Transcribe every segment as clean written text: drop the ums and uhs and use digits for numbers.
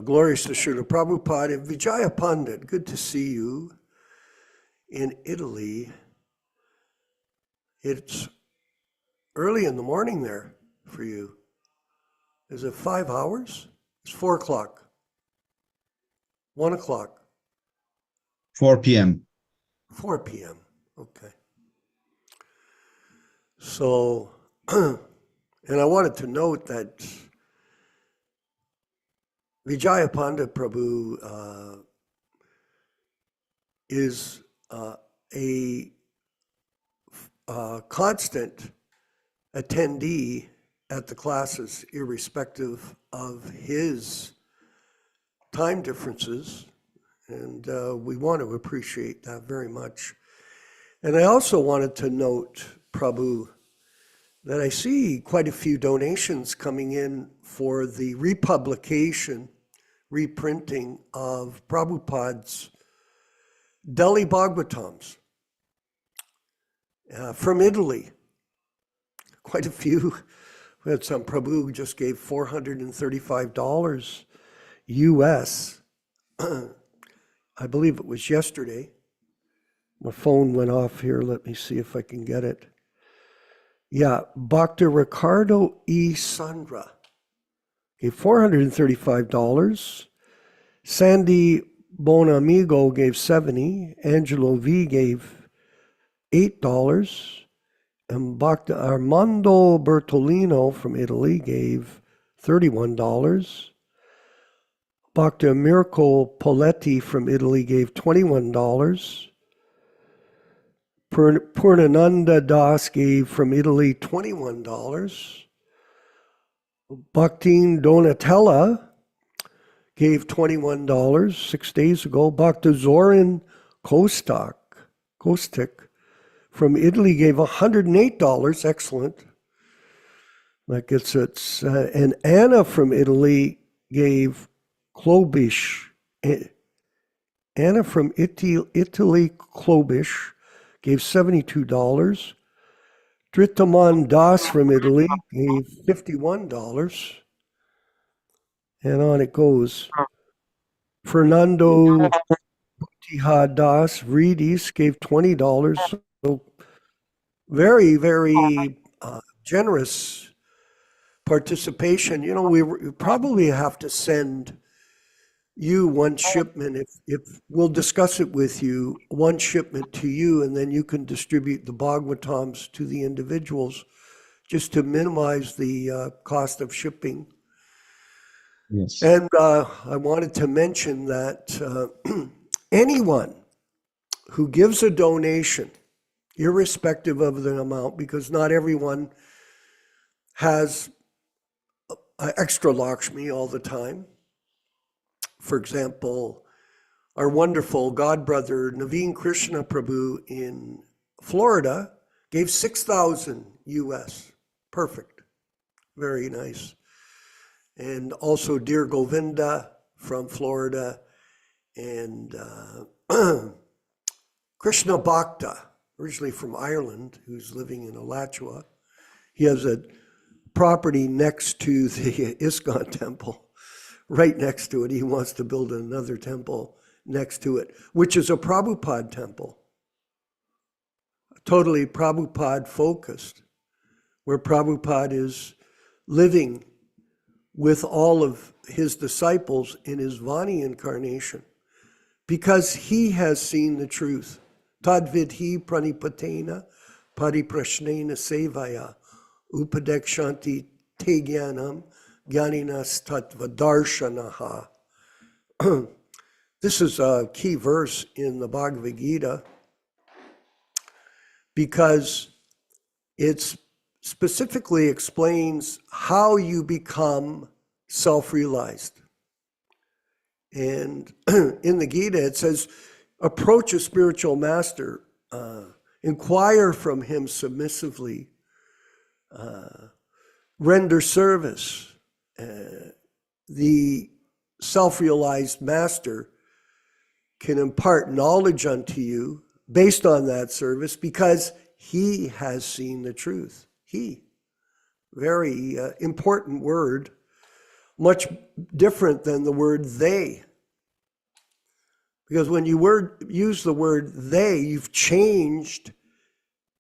Glorious to Srila Prabhupada and Vijaya Pandit. Good to see you in Italy. It's early in the morning there for you. Is it 5 hours? It's 4 o'clock. 1 o'clock. 4 p.m. 4 p.m. Okay. So, and I wanted to note that Vijaya Pandit Prabhu is a constant attendee at the classes, irrespective of his time differences. And we want to appreciate that very much. And I also wanted to note, Prabhu, that I see quite a few donations coming in for the republication, reprinting of Prabhupada's Delhi Bhagavatams from Italy. Quite a few. We had some Prabhu who just gave $435 US. I believe it was yesterday. My phone went off here. Let me see if I can get it. Yeah, Dr. Ricardo E. Sandra gave $435. Sandy Bonamigo gave $70. Angelo V gave $8. And Dr. Armando Bertolino from Italy gave $31. Dr. Mirko Poletti from Italy gave $21. Purnananda Das gave from Italy $21. Bhaktin Donatella gave $21 6 days ago. Bhakta Zoran Kostik from Italy gave $108. Excellent. That gets it. And Anna from Italy gave Klobish. Anna from Italy Klobish gave $72. Dritaman Das from Italy gave $51. And on it goes. Fernando Tihad Das Redis gave $20. So very, very generous participation. You know, we probably have to send you one shipment, if we'll discuss it with you, one shipment to you, and then you can distribute the Bhagavatams to the individuals just to minimize the cost of shipping. Yes. And I wanted to mention that anyone who gives a donation, irrespective of the amount, because not everyone has extra Lakshmi all the time. For example, our wonderful godbrother Naveen Krishna Prabhu in Florida gave 6,000 US. Perfect. Very nice. And also dear Govinda from Florida and Krishna Bhakta, originally from Ireland, who's living in Alachua. He has a property next to the ISKCON temple. Right next to it. He wants to build another temple next to it, which is a Prabhupada temple. Totally Prabhupada focused, where Prabhupada is living with all of his disciples in his Vani incarnation, because he has seen the truth. Tadvidhi pranipatena pariprashnena sevaya upadekshanti te jnanam Jnaninas tattva darshanaha. This is a key verse in the Bhagavad Gita because it specifically explains how you become self-realized. And in the Gita it says, approach a spiritual master, inquire from him submissively, render service. The self-realized master can impart knowledge unto you based on that service because he has seen the truth. He, very important word. much different than the word they. Because when you use the word they, you've changed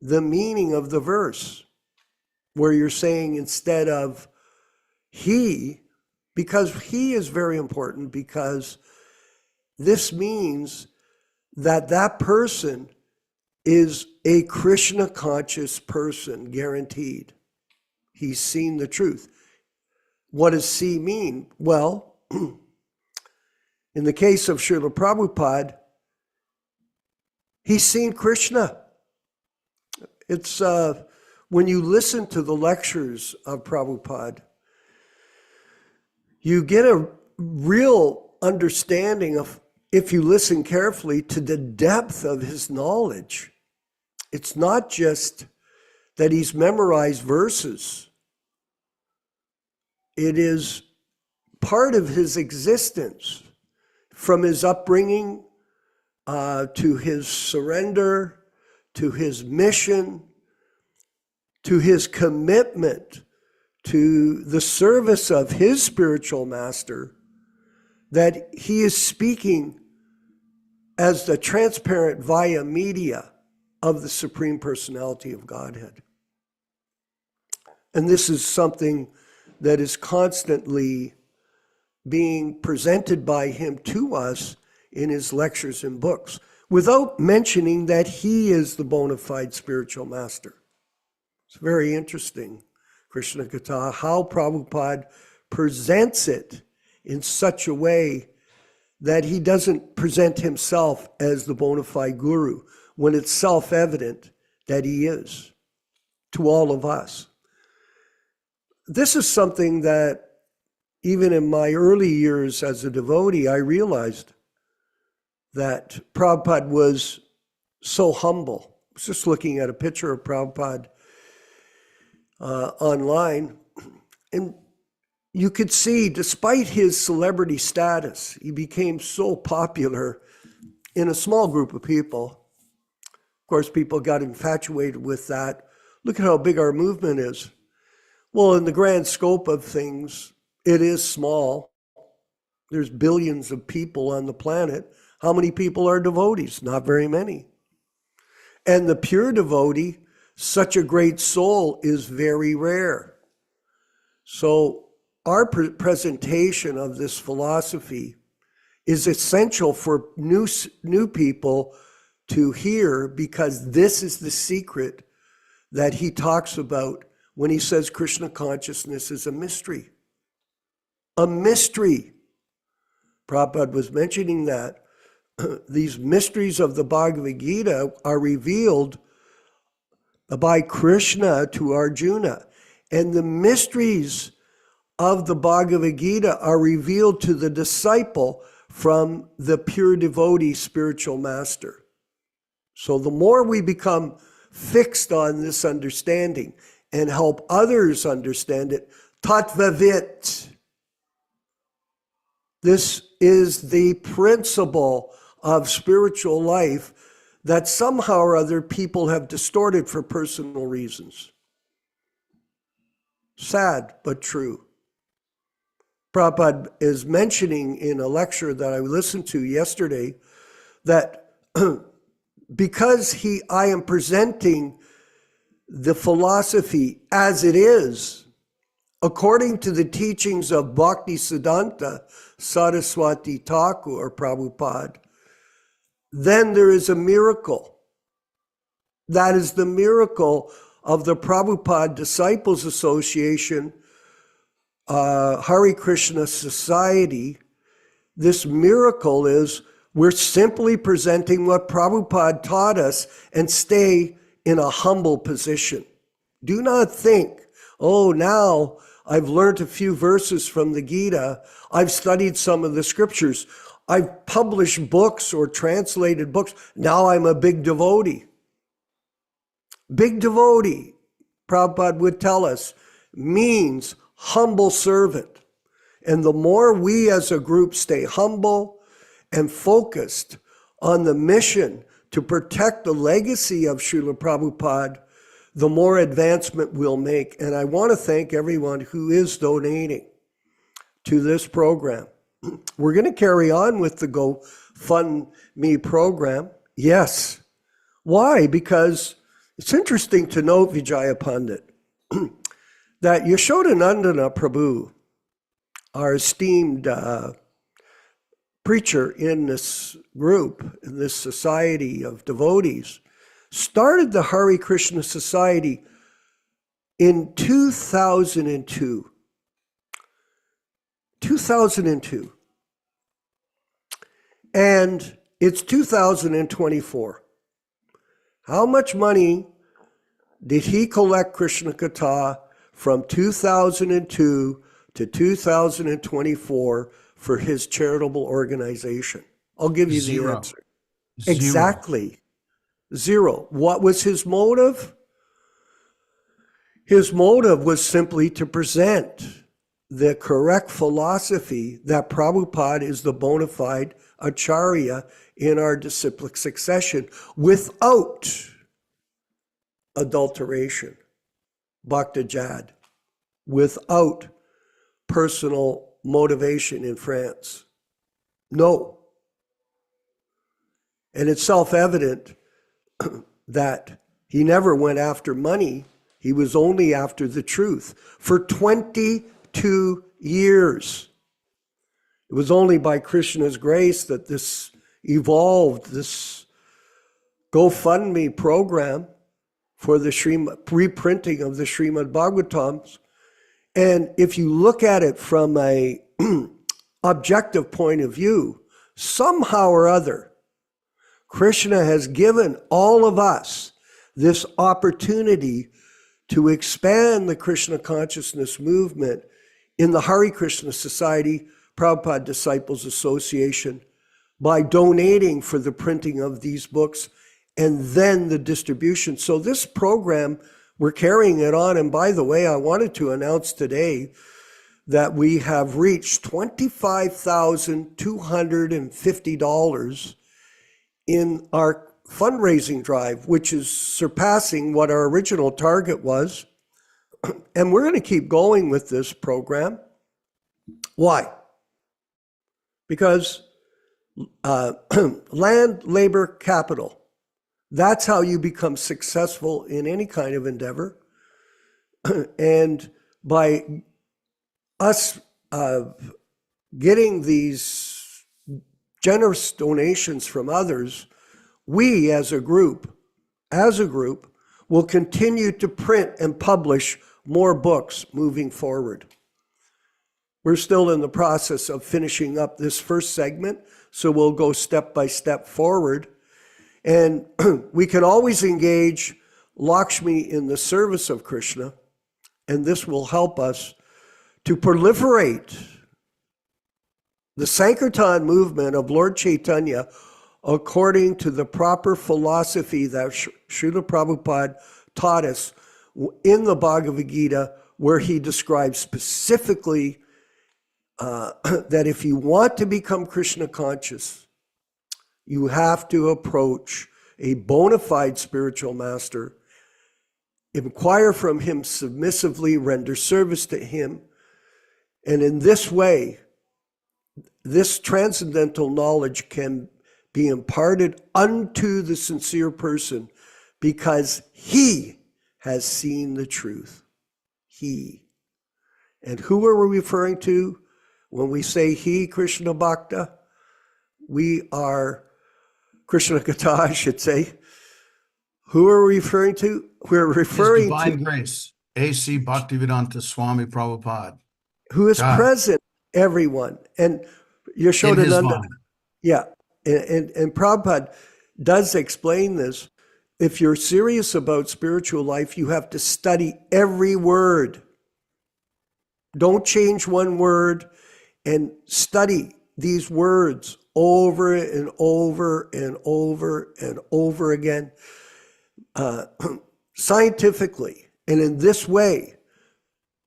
the meaning of the verse, where you're saying instead of he, because he is very important, because this means that that person is a Krishna conscious person, guaranteed. He's seen the truth. What does see mean? Well, in the case of Srila Prabhupada, he's seen Krishna. It's when you listen to the lectures of Prabhupada, you get a real understanding of, if you listen carefully, to the depth of his knowledge. It's not just that he's memorized verses. It is part of his existence, from his upbringing to his surrender, to his mission, to his commitment to the service of his spiritual master, that he is speaking as the transparent via media of the Supreme Personality of Godhead. And this is something that is constantly being presented by him to us in his lectures and books, without mentioning that he is the bona fide spiritual master. It's very interesting, Krishna Katha, how Prabhupada presents it in such a way that he doesn't present himself as the bona fide guru, when it's self-evident that he is to all of us. This is something that even in my early years as a devotee, I realized that Prabhupada was so humble. I was just looking at a picture of Prabhupada online, and you could see, despite his celebrity status, he became so popular in a small group of people. Of course, people got infatuated with that. Look at how big our movement is. Well, in the grand scope of things, it is small. There's billions of people on the planet. How many people are devotees? Not very many. And the pure devotee, such a great soul, is very rare. So our presentation of this philosophy is essential for new people to hear, because this is the secret that he talks about when he says Krishna consciousness is a mystery. A mystery. Prabhupada was mentioning that these mysteries of the Bhagavad Gita are revealed by Krishna to Arjuna. And the mysteries of the Bhagavad Gita are revealed to the disciple from the pure devotee spiritual master. So the more we become fixed on this understanding and help others understand it, tatvavit. This is the principle of spiritual life that somehow or other people have distorted for personal reasons. Sad, but true. Prabhupada is mentioning in a lecture that I listened to yesterday that because I am presenting the philosophy as it is, according to the teachings of Bhaktisiddhanta Saraswati Thakur Prabhupada, then there is a miracle. That is the miracle of the Prabhupada Disciples Association, Hare Krishna Society. This miracle is we're simply presenting what Prabhupada taught us and stay in a humble position. Do not think, oh, now I've learned a few verses from the Gita. I've studied some of the scriptures. I've published books or translated books. Now I'm a big devotee. Big devotee, Prabhupada would tell us, means humble servant. And the more we as a group stay humble and focused on the mission to protect the legacy of Srila Prabhupada, the more advancement we'll make. And I want to thank everyone who is donating. to this program. We're going to carry on with the GoFundMe program. Yes. Why? Because it's interesting to note, Vijaya Pandit, that Yashodanandana Prabhu, our esteemed preacher in this group, in this society of devotees, started the Hare Krishna Society in 2002. 2002. And it's 2024. How much money did he collect Krishna Katha from 2002 to 2024 for his charitable organization? I'll give you the answer. Exactly. Zero. What was his motive? His motive was simply to present the correct philosophy that Prabhupada is the bona fide acharya in our disciplic succession without adulteration, bhaktajad, without personal motivation in France. No. And it's self-evident that he never went after money. He was only after the truth. For 22 years. It was only by Krishna's grace that this evolved, this GoFundMe program for the reprinting of the Srimad Bhagavatams. And if you look at it from a objective point of view, somehow or other, Krishna has given all of us this opportunity to expand the Krishna consciousness movement in the Hare Krishna Society, Prabhupada Disciples Association, by donating for the printing of these books and then the distribution. So this program, we're carrying it on. And by the way, I wanted to announce today that we have reached $25,250 in our fundraising drive, which is surpassing what our original target was. And we're going to keep going with this program. Why? Because land, labor, capital, that's how you become successful in any kind of endeavor. And by us getting these generous donations from others, we as a group, will continue to print and publish more books moving forward. We're still in the process of finishing up this first segment, so we'll go step by step forward. And we can always engage Lakshmi in the service of Krishna, and this will help us to proliferate the Sankirtan movement of Lord Chaitanya according to the proper philosophy that Srila Prabhupada taught us in the Bhagavad Gita, where he describes specifically that if you want to become Krishna conscious, you have to approach a bona fide spiritual master, inquire from him submissively, render service to him, and in this way, this transcendental knowledge can be imparted unto the sincere person because he has seen the truth. He. And who are we referring to when we say he, Krishna Bhakta? We are, Krishna Katha, I should say. Who are we referring to? We're referring His Divine Grace, A.C. Bhaktivedanta Swami Prabhupada. Who is God. Present, everyone. And Yashodananda. Yeah. And Prabhupada does explain this. If you're serious about spiritual life, you have to study every word. Don't change one word, and study these words over and over and over and over again, scientifically. And in this way,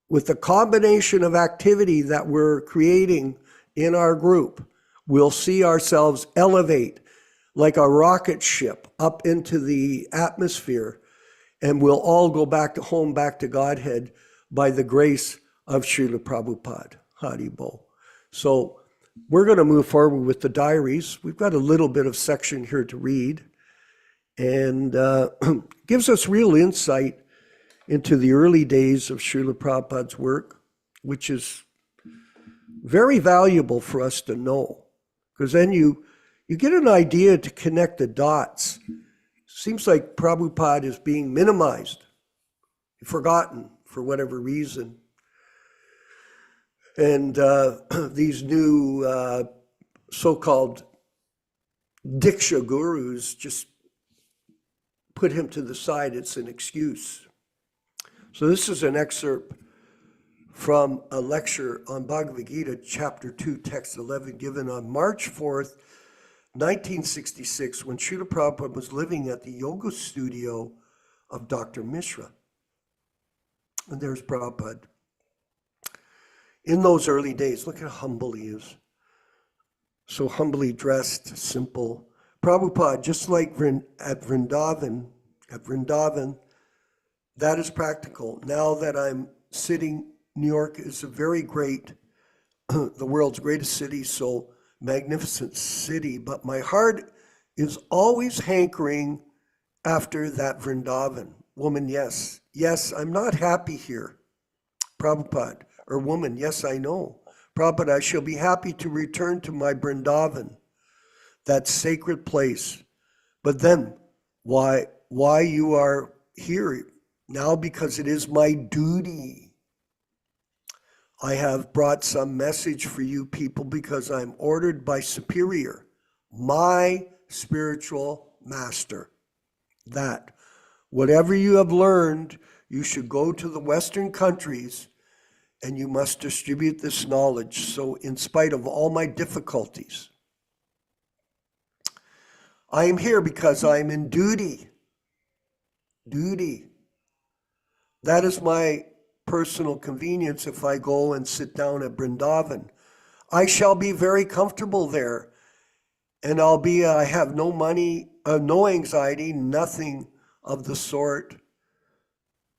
with the combination of activity that we're creating in our group, we'll see ourselves elevate like a rocket ship up into the atmosphere, and we'll all go back to home, back to Godhead by the grace of Srila Prabhupada. Hari Bol. So we're going to move forward with the diaries. We've got a little bit of section here to read, and gives us real insight into the early days of Srila Prabhupada's work, which is very valuable for us to know, because then you get an idea to connect the dots. Seems like Prabhupada is being minimized, forgotten for whatever reason. And these new so-called Diksha gurus just put him to the side. It's an excuse. So this is an excerpt from a lecture on Bhagavad Gita, chapter 2, text 11, given on March 4th, 1966, when Srila Prabhupada was living at the yoga studio of Dr. Mishra. And there's Prabhupada. In those early days, look how humble he is. So humbly dressed, simple. Prabhupada, just like at Vrindavan, that is practical. Now that I'm sitting, New York is a very great, the world's greatest city, so magnificent city, but my heart is always hankering after that Vrindavan. Woman, yes. Yes, I'm not happy here. Prabhupada, or woman, yes, I know. Prabhupada, I shall be happy to return to my Vrindavan, that sacred place. But then, why you are here? Now, because it is my duty. I have brought some message for you people because I'm ordered by Superior, my spiritual master, that whatever you have learned, you should go to the Western countries and you must distribute this knowledge. So in spite of all my difficulties, I am here because I am in duty. Duty. That is my personal convenience if I go and sit down at Vrindavan. I shall be very comfortable there, and I have no money, no anxiety, nothing of the sort.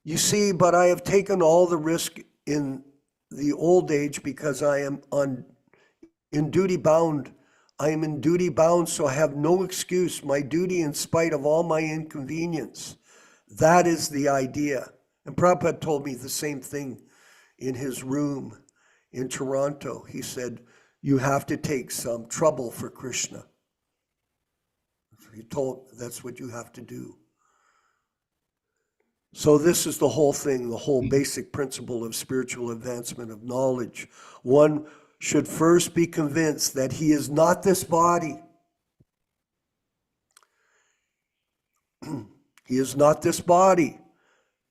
You see, but I have taken all the risk in the old age because I am in duty bound. I am in duty bound, so I have no excuse. My duty in spite of all my inconvenience. That is the idea. And Prabhupada told me the same thing in his room in Toronto. He said, you have to take some trouble for Krishna. He told, that's what you have to do. So this is the whole thing, the whole basic principle of spiritual advancement of knowledge. One should first be convinced that he is not this body. He is not this body.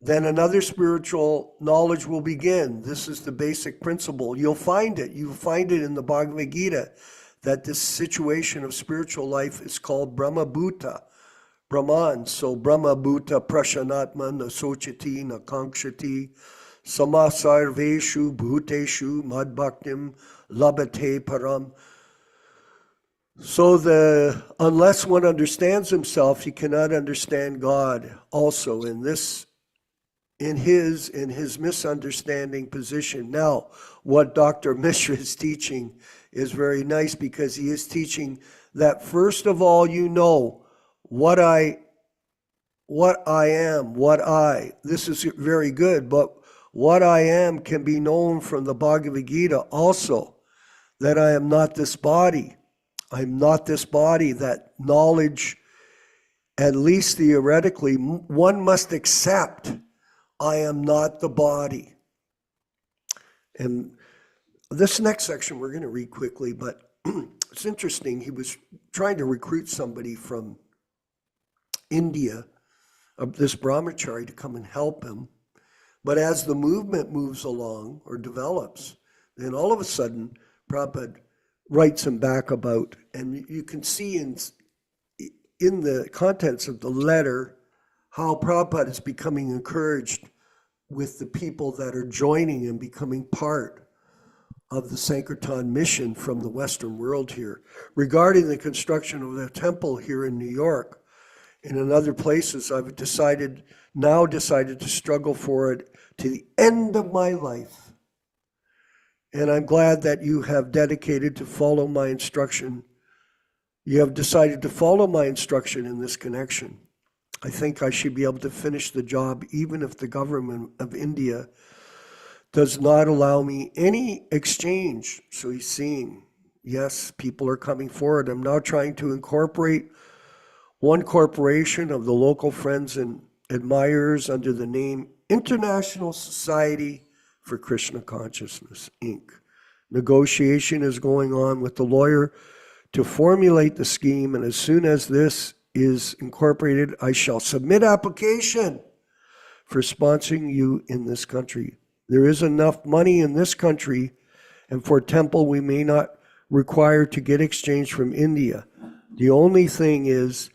Then another spiritual knowledge will begin. This is the basic principle. You'll find it. You'll find it in the Bhagavad Gita that this situation of spiritual life is called Brahma Bhuta, Brahman. So Brahma Bhuta Prashanatma na Sochati na Kankshati Samasarveshu Bhuteshu Madbhaktim Labhate Param. So unless one understands himself, he cannot understand God also in his misunderstanding position. Now, what Dr. Mishra is teaching is very nice because he is teaching that first of all, you know what I am, this is very good, but what I am can be known from the Bhagavad Gita also, that I am not this body. I'm not this body. That knowledge, at least theoretically, one must accept I am not the body. And this next section we're going to read quickly, but it's interesting. He was trying to recruit somebody from India, this brahmachari, to come and help him. But as the movement moves along or develops, then all of a sudden, Prabhupada writes him back about, and you can see in the contents of the letter how Prabhupada is becoming encouraged with the people that are joining and becoming part of the Sankirtan mission from the Western world here. Regarding the construction of the temple here in New York and in other places, I've decided to struggle for it to the end of my life. And I'm glad that you have dedicated to follow my instruction. You have decided to follow my instruction in this connection. I think I should be able to finish the job even if the government of India does not allow me any exchange. So he's seeing, yes, people are coming forward. I'm now trying to incorporate one corporation of the local friends and admirers under the name International Society for Krishna Consciousness, Inc. Negotiation is going on with the lawyer to formulate the scheme, and as soon as this is incorporated, I shall submit application for sponsoring you in this country. There is enough money in this country, and for temple we may not require to get exchange from India. The only thing is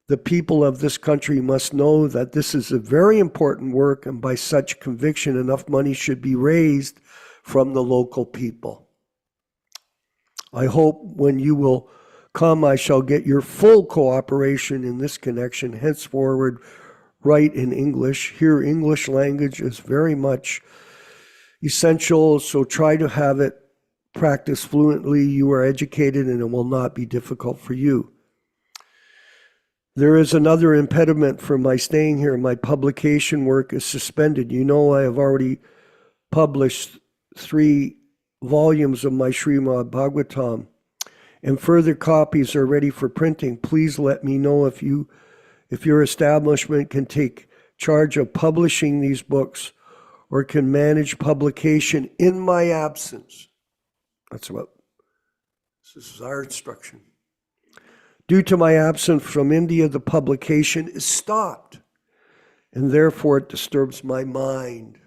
the people of this country must know that this is a very important work, and by such conviction enough money should be raised from the local people. I hope when you will come, I shall get your full cooperation in this connection. Henceforward, write in English. Here, English language is very much essential, so try to have it practiced fluently. You are educated and it will not be difficult for you. There is another impediment for my staying here. My publication work is suspended. You know, I have already published 3 volumes of my Srimad Bhagavatam, and further copies are ready for printing. Please let me know if your establishment can take charge of publishing these books or can manage publication in my absence. This is our instruction. Due to my absence from India, the publication is stopped, and therefore it disturbs my mind.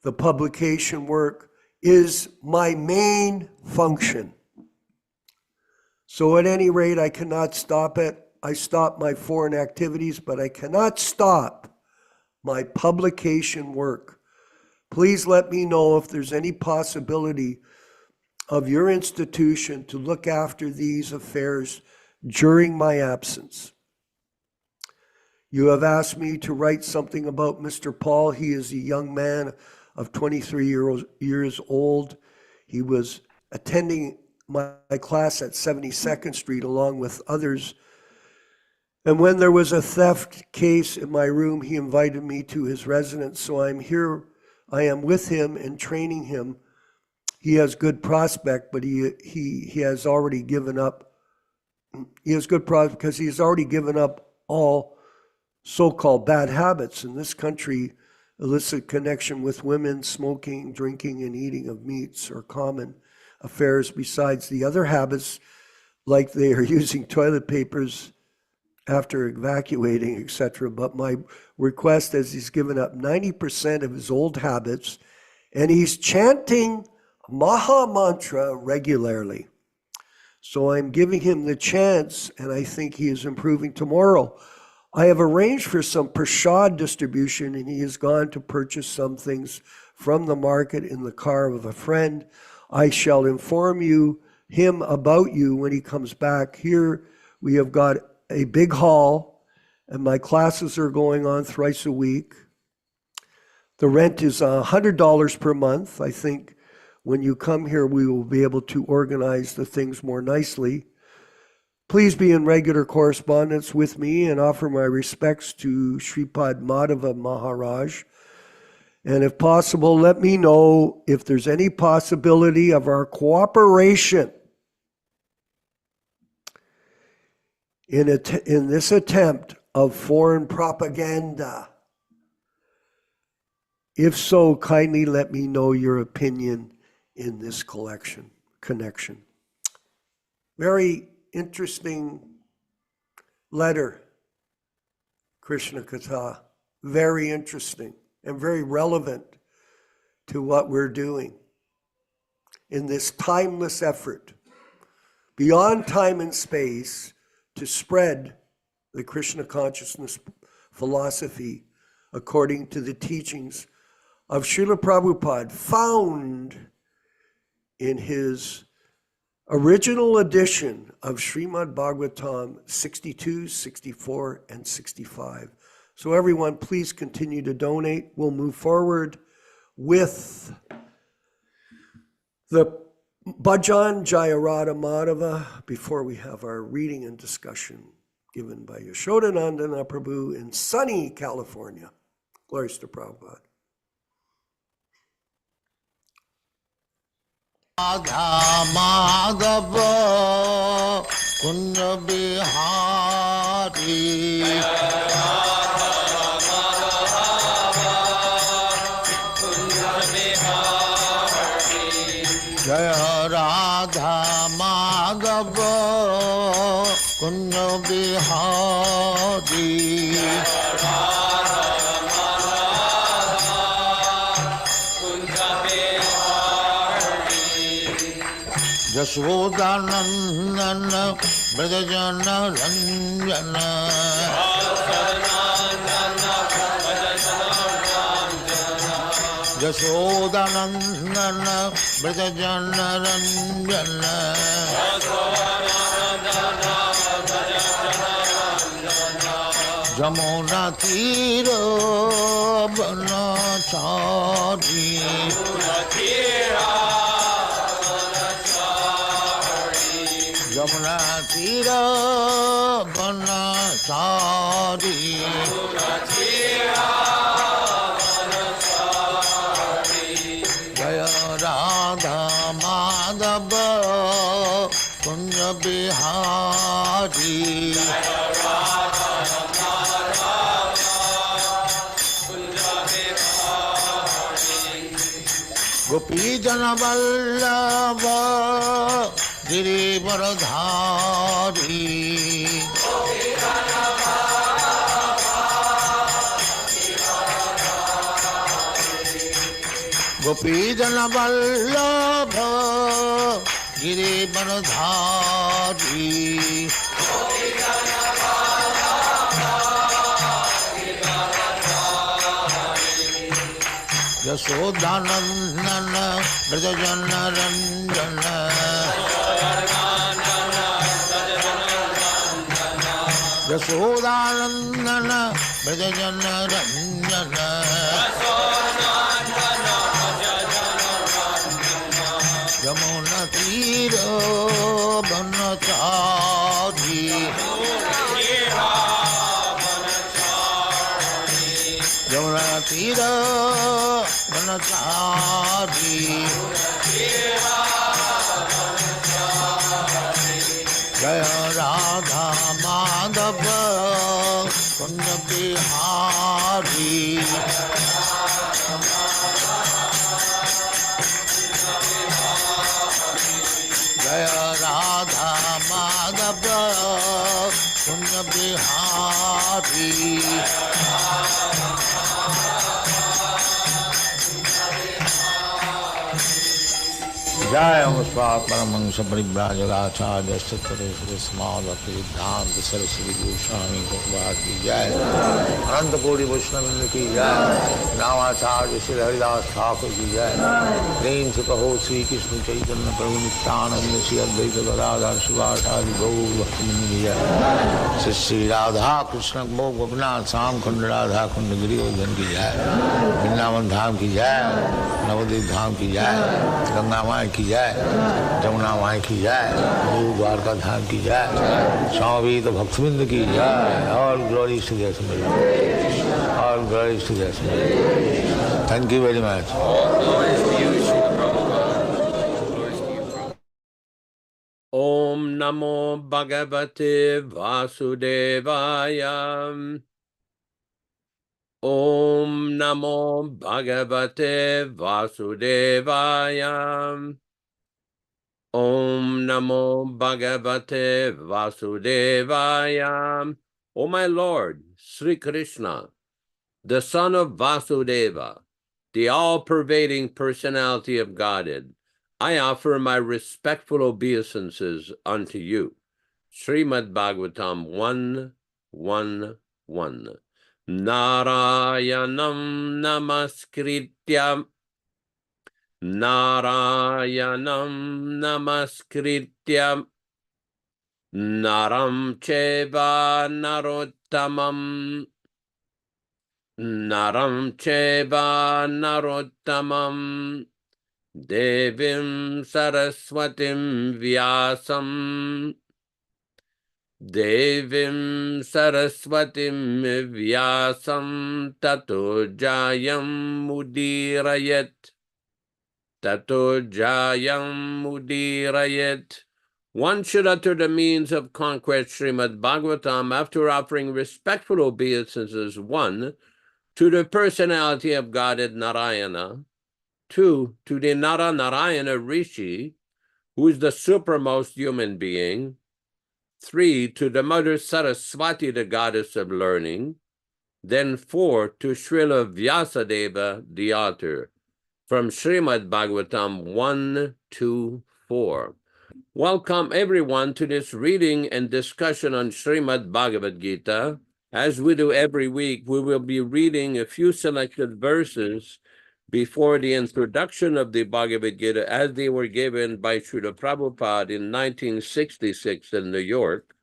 The publication work is my main function. So at any rate, I cannot stop it. I stop my foreign activities, but I cannot stop my publication work. Please let me know if there's any possibility of your institution to look after these affairs during my absence. You have asked me to write something about Mr. Paul. He is a young man of 23 years old. He was attending my class at 72nd Street along with others. And when there was a theft case in my room, he invited me to his residence. So I'm here, I am with him and training him. He has good prospect, but he has already given up. He has good prospect because he has already given up all so-called bad habits in this country. Illicit connection with women, smoking, drinking, and eating of meats are common affairs besides the other habits, like they are using toilet papers after evacuating, etc. But my request is he's given up 90% of his old habits, and he's chanting Maha Mantra regularly. So I'm giving him the chance, and I think he is improving tomorrow. I have arranged for some prashad distribution, and he has gone to purchase some things from the market in the car of a friend. I shall inform him about you when he comes back. Here we have got a big hall, and my classes are going on thrice a week. The rent is $100 per month. I think when you come here, we will be able to organize the things more nicely. Please be in regular correspondence with me and offer my respects to Sripad Madhava Maharaj. And if possible, let me know if there's any possibility of our cooperation in this attempt of foreign propaganda. If so, kindly let me know your opinion in this connection. Very interesting letter, Krishna Katha. Very interesting and very relevant to what we're doing in this timeless effort beyond time and space to spread the Krishna consciousness philosophy according to the teachings of Srila Prabhupada, found in his original edition of Srimad Bhagavatam 62, 64, and 65. So everyone, please continue to donate. We'll move forward with The Bhajan Jayarada Madhava, before we have our reading and discussion given by Yashodanandana Prabhu in sunny California. Glories to Prabhupada. Radha Madhava Kunja Bihari Jaya Radha Madhava Kunja Bihari Jashodanandana Brajajana Ranjana Jashodanandana Brajajana Ranjana Jamuna Tira Banachari Jamuna Tira Banachari Jaya Radha Madhava Kunja Bihari Gopi Jana Vallabha Girivaradhari Gopi Jana Vallabha Girivaradhari Yashodanandana Brajajana Ranjana Yashodanandana Brajajana Ranjana Yamuna Tira Banachari Yamuna Tira Banachari Jaya Radha Madhava Kunja Bihari Jaya Radha Madhava Kunja Bihari Jaya Muspat Paramahansa Parivrajagacharya Sattvaresvara Samadhati Siddhanta Saraswati Goswami Prabhupada ki Jai Ananta Koti Vaishnavindra ki Jai Namacharya Shri Haridas Thakur ki Jai Prem se kaho Sri Krishna Chaitanya Prabhu Nityananda Shri Advaita Gadadhar Shivasadi Gaur Bhaktivinoda ki Jai Shri Shri Radha Krishna Bhog Gopinath Sam Khand Radha Khand Giridhar ki Jai Vrindavan Dham ki Jai Navadvip Dham ki Jai Ganga Mai की जाए जमुना माई की जाए गुरु द्वारका धाम की जाए स्वामी तो भक्तविंद की जाए और ग्लोरी टू द और glory to the thank you very much Om Namo Bhagavate Vasudevaya. Om Namo Bhagavate Vasudevaya. Om Namo Bhagavate Vasudevaya. O my Lord, Sri Krishna, the son of Vasudeva, the all-pervading personality of Godhead, I offer my respectful obeisances unto you. Srimad Bhagavatam 1:1:1. Narayanam namaskritya Naram cheva narottamam Devim Saraswatim Vyasam Devim Saraswatim Vyasam Tato Jayam Mudirayet Tato Jayam Mudirayet. One should utter the means of conquest Srimad Bhagavatam after offering respectful obeisances, 1, to the personality of Godhead Narayana, 2, to the Narayana Rishi, who is the supramost human being, 3, to the Mother Saraswati, the goddess of learning, then 4, to Srila Vyasadeva, the author, from Srimad Bhagavatam 1 to 4. Welcome everyone to this reading and discussion on Srimad Bhagavad Gita. As we do every week, we will be reading a few selected verses before the introduction of the Bhagavad Gita as they were given by Srila Prabhupada in 1966 in New York.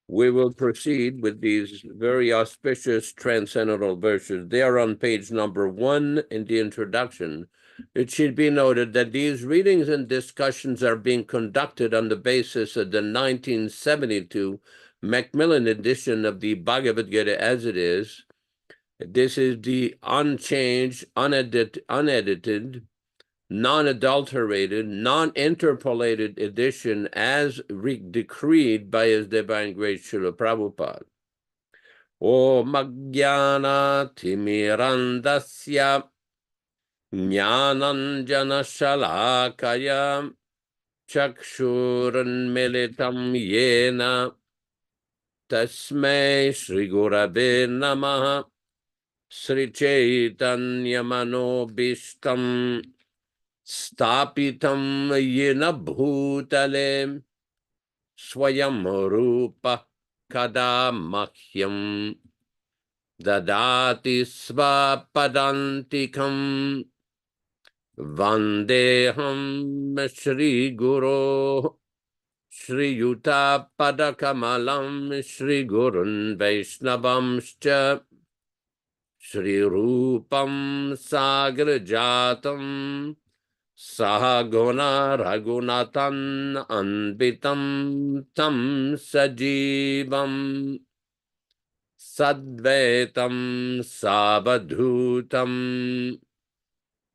We will proceed with these very auspicious transcendental verses. They are on page number 1 in the introduction. It should be noted that these readings and discussions are being conducted on the basis of the 1972 Macmillan edition of the Bhagavad Gita as it is. This is the unchanged, unedited, non-adulterated, non-interpolated edition as decreed by His Divine Grace Srila Prabhupada. Om Ajnana Timirandasya Jnananjana Shalakaya Chakshuranmilitam Yena Tasmai Shri Gurave Namaha Sri Chaitanya Manobishtam Stapitam Yena Bhutale Swayam Rupa Kada Mahyam Dadati Svapadantikam Vandeham Shri Guru Shri Yuta Padakamalam Shri Gurun Vaishnavamscha Shri Rupam Sagar Jatam Sahaguna Raghunatan Anbitam Tam Sajivam Sadvaitam Savadhutam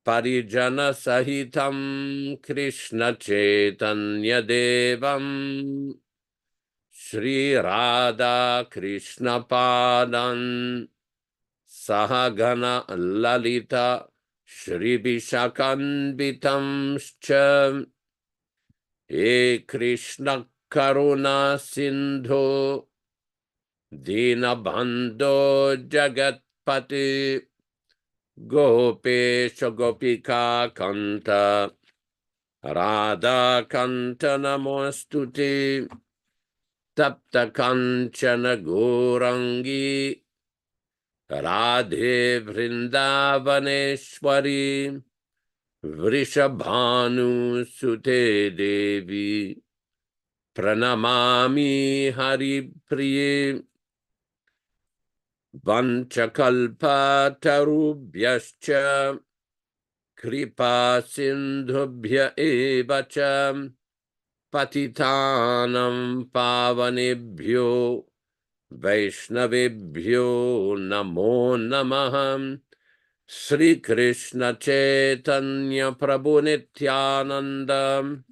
Parijana Sahitam Krishna Chaitanya Devam Shri Radha Krishna Padan Sahagana Lalita Shri Vishakanbitam Shcha E Krishna Karuna Sindhu Dinabandho Jagatpati Gopesha Gopika Kanta Radha Kanta Namostuti Tapta Kanchana Gorangi Radhe Vrindavaneshwari Vrishabhanu Sute Devi Pranamami Hari Priye Vanchakalpa Tarubhyascha Kripa Sindhubhya Evacha Patitanam Pavanebhyo Vaishnavebhyo Namo Namah. Sri Krishna Chaitanya Prabhu Nityananda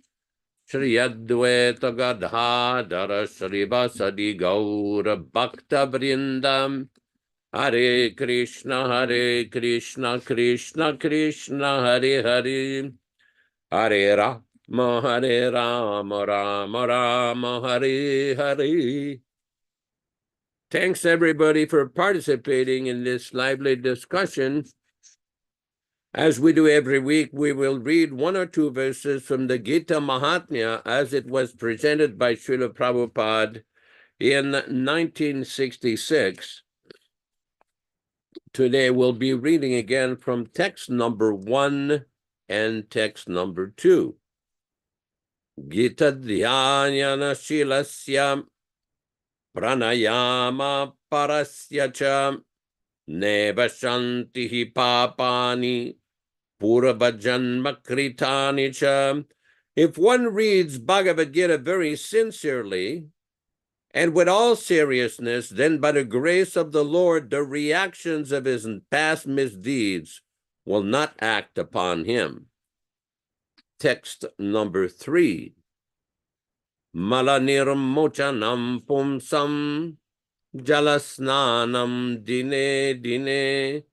Shri Advaita Gadadhara Shri Vasadi Gaura Bhakta Vrindam Hare Krishna Krishna Krishna Hare Hare Hare Rama Hare Rama Rama Rama Hare Hare. Thanks everybody for participating in this lively discussion. As we do every week, we will read 1 or 2 verses from the Gita Mahatmya as it was presented by Srila Prabhupada in 1966. Today we'll be reading again from text number 1 and text number 2. Gita Dhyayana Shilasya Pranayama Parasya Cha Neva Shantihi Papani Purabhajanma Kritani cha. If one reads Bhagavad Gita very sincerely and with all seriousness, then by the grace of the Lord, the reactions of his past misdeeds will not act upon him. Text number 3. Malanirmochanam pumsam jalasnanam dine dine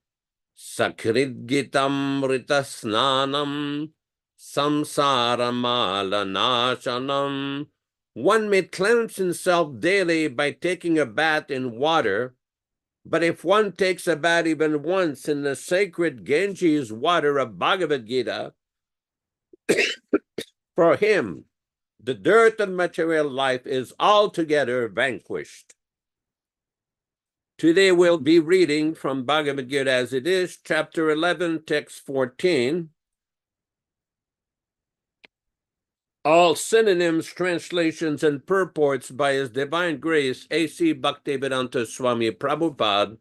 sakridgitam ritasnanam samsaramalanashanam. One may cleanse himself daily by taking a bath in water, but if one takes a bath even once in the sacred Ganges water of Bhagavad Gita, for him, the dirt of material life is altogether vanquished. Today we'll be reading from Bhagavad Gita as it is, chapter 11, text 14. All synonyms, translations, and purports by His Divine Grace, A.C. Bhaktivedanta Swami Prabhupada,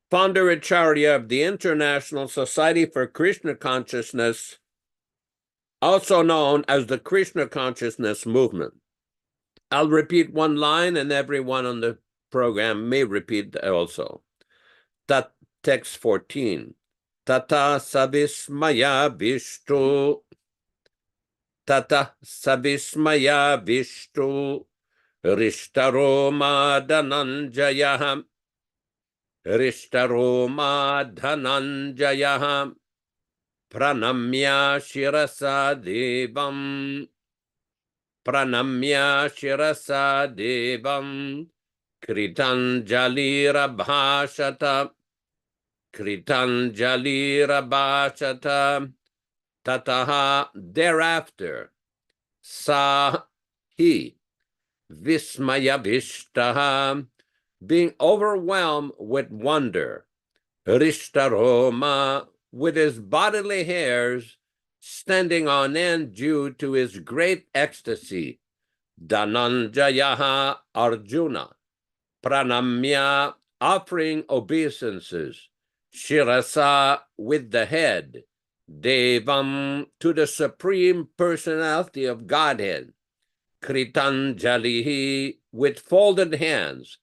founder Acharya of the International Society for Krishna Consciousness, also known as the Krishna Consciousness Movement. I'll repeat one line and everyone on the program may repeat also. Text 14. Tata savismaya vishtu. Tata savismaya vishtu. Rishtaroma dhananjaya. Rishtaroma dhananjaya. Pranamya shirasa devam. Pranamya shirasa devam. Kritanjalira bhashata. Kritanjalira bhashata. Tataha. Thereafter. Sa he. Vismaya vishtaha. Being overwhelmed with wonder. Rishtaroma. With his bodily hairs standing on end due to his great ecstasy. Dhananjayaha Arjuna. Pranamya, offering obeisances. Shirasa, with the head. Devam, to the Supreme Personality of Godhead. Kritanjalihi, with folded hands.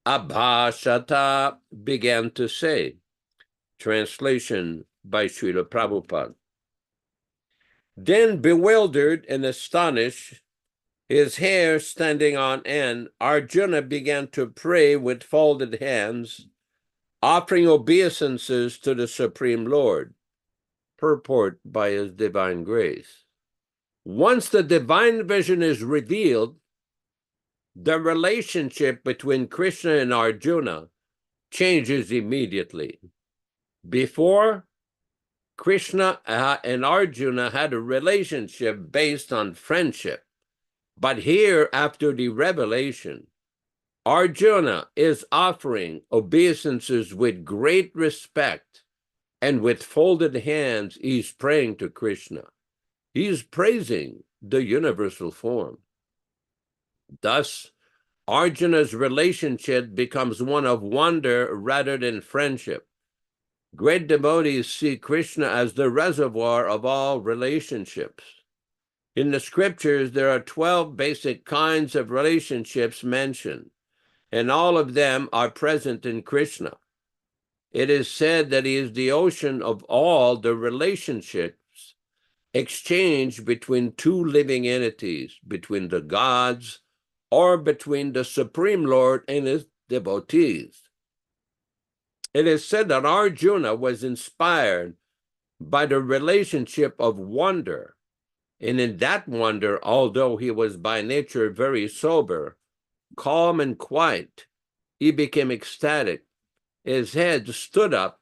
Abhashata, began to say. Translation by Srila Prabhupada. Then, bewildered and astonished, his hair standing on end, Arjuna began to pray with folded hands, offering obeisances to the Supreme Lord. Purport by His Divine Grace. Once the divine vision is revealed, the relationship between Krishna and Arjuna changes immediately. Before, Krishna and Arjuna had a relationship based on friendship. But here, after the revelation, Arjuna is offering obeisances with great respect, and with folded hands, he's praying to Krishna. He's praising the universal form. Thus, Arjuna's relationship becomes one of wonder rather than friendship. Great devotees see Krishna as the reservoir of all relationships. In the scriptures, there are 12 basic kinds of relationships mentioned, and all of them are present in Krishna. It is said that he is the ocean of all the relationships exchanged between two living entities, between the gods or between the Supreme Lord and his devotees. It is said that Arjuna was inspired by the relationship of wonder. And in that wonder, although he was by nature very sober, calm and quiet, he became ecstatic. His head stood up,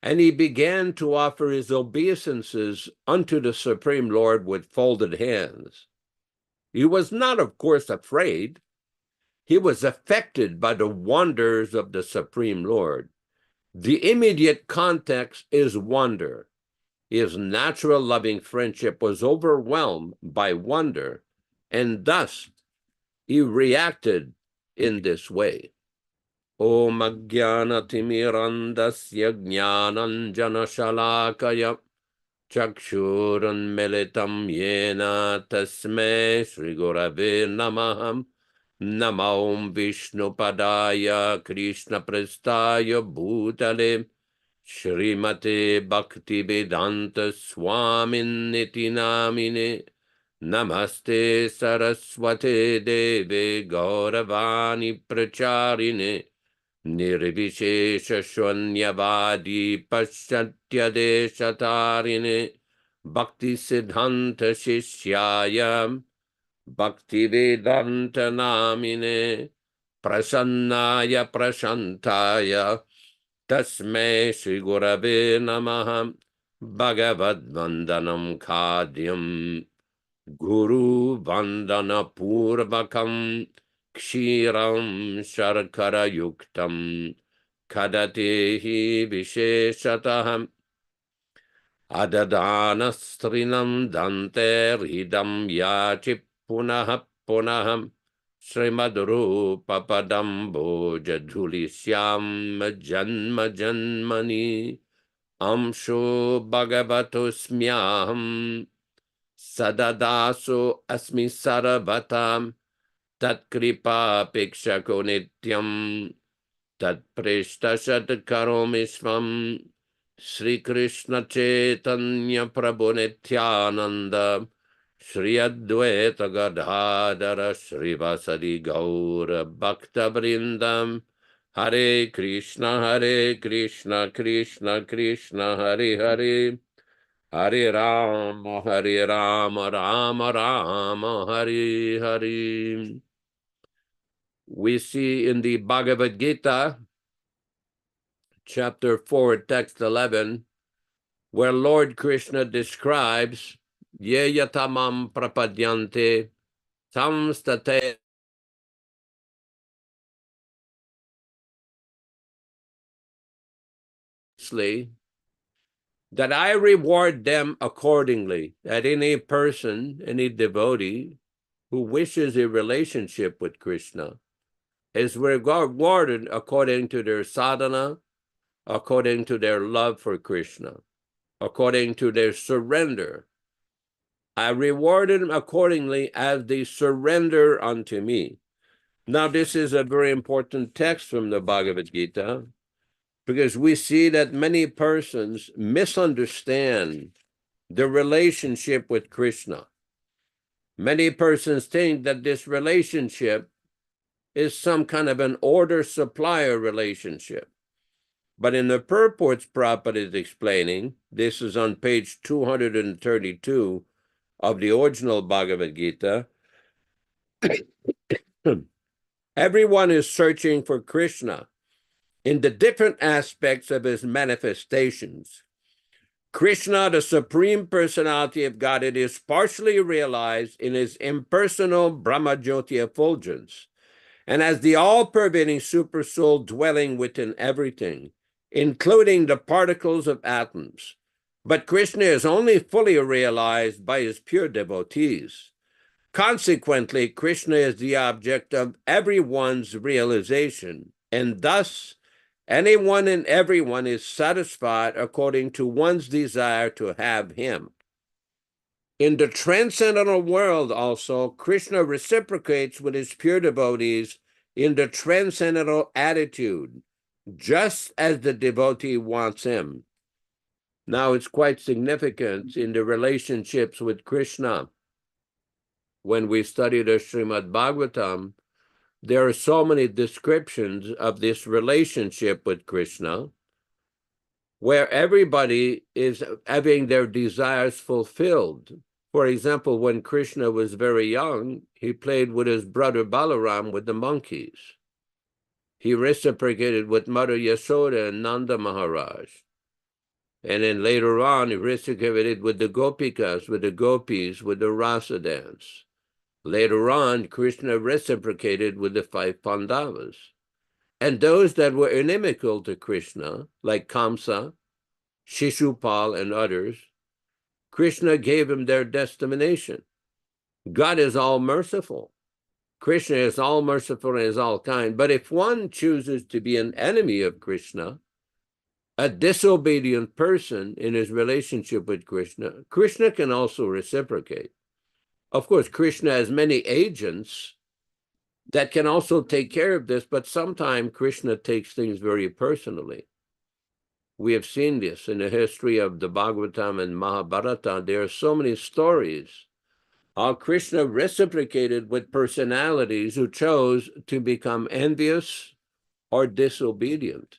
and he began to offer his obeisances unto the Supreme Lord with folded hands. He was not, of course, afraid. He was affected by the wonders of the Supreme Lord. The immediate context is wonder. His natural loving friendship was overwhelmed by wonder, and thus he reacted in this way. Om Ajnana Timirandasya Jnananjana Shalakaya Chakshurunmilitam yena tasmai Shri Gurave Namah. Namo Vishnupadaya Krishna Prestaya Bhutale Shrimate Bhaktivedanta Swamin Niti Namine Namaste Saraswate Deve Gauravani Pracharine Nirvishesha Shwanyavadi Paschatya Deshatarine Bhakti Siddhanta Shishyaya Bhaktivedanta Namine Prasannaya Prashantaya Tasmai Shri Gurave Namaha Bhagavad Vandanam Khadyam Guru Vandana Purvakam Kshiram Sharkara Yuktam Kadatehi Visheshataham Adadana Strinam Dante Ridam Yachi Punaha Punaham Srimad Papadam Jadhulisyam Janma Janmani Amsho Bhagavatosmyaham Sadadaso Asmi Saravatam Tat Kripa Pikshako Nityam Tat Prishta Karomisvam Sri Krishna Chaitanya Prabhu Nityananda Shri Advaita Gadadara Shri Vasadi Gaura Bhakta Vrindam Hare Krishna Krishna Krishna Hare Hare Hare Rama Rama Rama Hare Hare. We see in the Bhagavad Gita, chapter 4, text 11, where Lord Krishna describes Ye yatamam prapadyante samstate that I reward them accordingly, that any person, any devotee who wishes a relationship with Krishna is rewarded according to their sadhana, according to their love for Krishna, according to their surrender. I rewarded them accordingly as they surrender unto me. Now, this is a very important text from the Bhagavad Gita, because we see that many persons misunderstand the relationship with Krishna. Many persons think that this relationship is some kind of an order-supplier relationship. But in the purports Prabhupada is explaining, this is on page 232 of the original Bhagavad Gita, everyone is searching for Krishna in the different aspects of his manifestations. Krishna, the Supreme Personality of Godhead, is partially realized in his impersonal Brahmajyoti effulgence, and as the all-pervading supersoul dwelling within everything, including the particles of atoms. But Krishna is only fully realized by his pure devotees. Consequently, Krishna is the object of everyone's realization, and thus anyone and everyone is satisfied according to one's desire to have him. In the transcendental world also, Krishna reciprocates with his pure devotees in the transcendental attitude, just as the devotee wants him. Now, it's quite significant in the relationships with Krishna. When we study the Srimad Bhagavatam, there are so many descriptions of this relationship with Krishna, where everybody is having their desires fulfilled. For example, when Krishna was very young, he played with his brother Balaram with the monkeys. He reciprocated with Mother Yashoda and Nanda Maharaj. And then later on, he reciprocated with the Gopikas, with the gopis, with the Rasa dance. Later on, Krishna reciprocated with the 5 Pandavas. And those that were inimical to Krishna, like Kamsa, Shishupal, and others, Krishna gave them their destination. God is all merciful. Krishna is all merciful and is all kind. But if one chooses to be an enemy of Krishna, a disobedient person in his relationship with Krishna, Krishna can also reciprocate. Of course, Krishna has many agents that can also take care of this, but sometimes Krishna takes things very personally. We have seen this in the history of the Bhagavatam and Mahabharata. There are so many stories how Krishna reciprocated with personalities who chose to become envious or disobedient.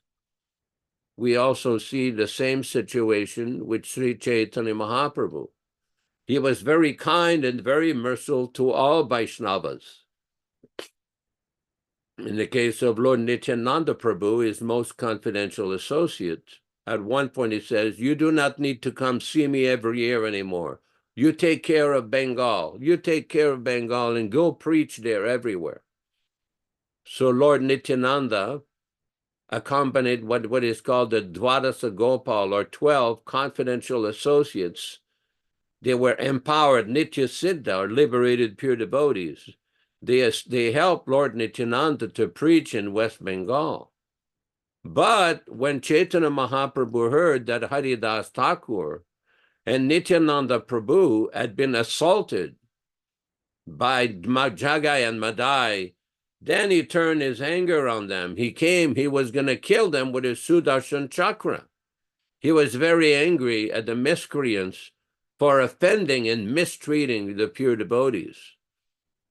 We also see the same situation with Sri Chaitanya Mahaprabhu. He was very kind and very merciful to all Vaishnavas. In the case of Lord Nityananda Prabhu, his most confidential associate, at one point he says, "You do not need to come see me every year anymore. You take care of Bengal. You take care of Bengal and go preach there everywhere." So Lord Nityananda accompanied what is called the Dwadasa Gopal, or 12 confidential associates. They were empowered Nitya Siddha, or liberated pure devotees. They helped Lord Nityananda to preach in West Bengal. But when Chaitanya Mahaprabhu heard that Haridas Thakur and Nityananda Prabhu had been assaulted by Jagai and Madai, then he turned his anger on them. He was going to kill them with his Sudarshan Chakra. He was very angry at the miscreants for offending and mistreating the pure devotees,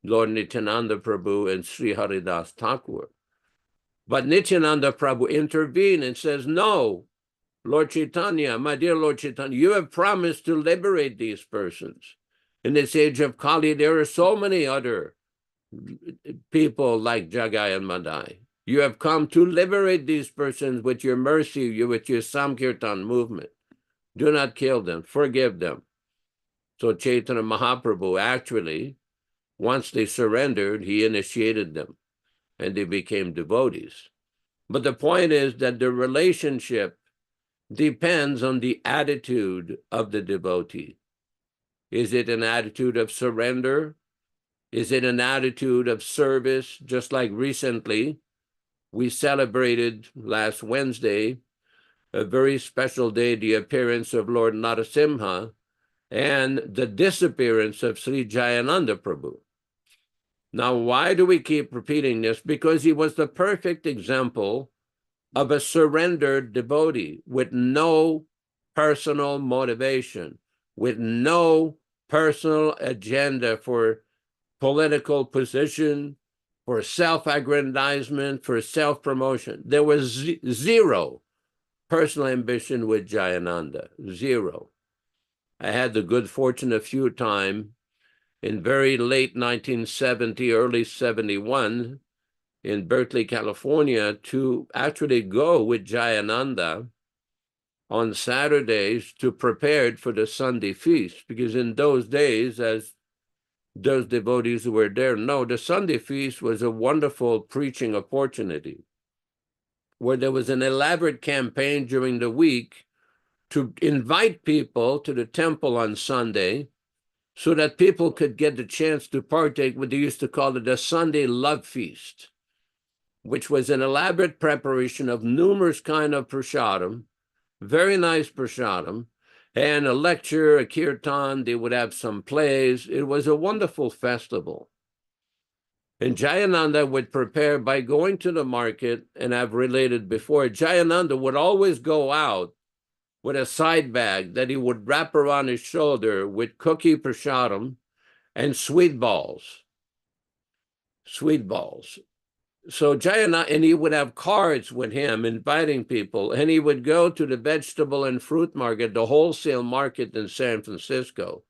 Lord Nityananda Prabhu and Sri Haridas Thakur. But Nityananda Prabhu intervened and says, "No, Lord Chaitanya, my dear Lord Chaitanya, you have promised to liberate these persons. In this age of Kali, there are so many other people like Jagai and Madai. You have come to liberate these persons with your mercy, with your Samkirtan movement. Do not kill them, forgive them." So Chaitanya Mahaprabhu actually, once they surrendered, he initiated them and they became devotees. But the point is that the relationship depends on the attitude of the devotee. Is it an attitude of surrender? Is it an attitude of service? Just like recently, we celebrated last Wednesday, a very special day, the appearance of Lord Narasimha and the disappearance of Sri Jayananda Prabhu. Now, why do we keep repeating this? Because he was the perfect example of a surrendered devotee with no personal motivation, with no personal agenda for political position, for self-aggrandizement, for self-promotion. There was zero personal ambition with Jayananda, zero. I had the good fortune a few times in very late 1970, early 71, in Berkeley, California, to actually go with Jayananda on Saturdays to prepare for the Sunday feast. Because in those days, as those devotees who were there know, the Sunday feast was a wonderful preaching opportunity where there was an elaborate campaign during the week to invite people to the temple on Sunday so that people could get the chance to partake what they used to call it the Sunday Love Feast, which was an elaborate preparation of numerous kind of prasadam, very nice prasadam, and a lecture, a kirtan. They would have some plays. It was a wonderful festival. And Jayananda would prepare by going to the market, and I've related before, Jayananda would always go out with a side bag that he would wrap around his shoulder with cookie prasadam and sweet balls. Sweet balls. So Jayananda, and he would have cards with him inviting people, and he would go to the vegetable and fruit market, the wholesale market in San Francisco.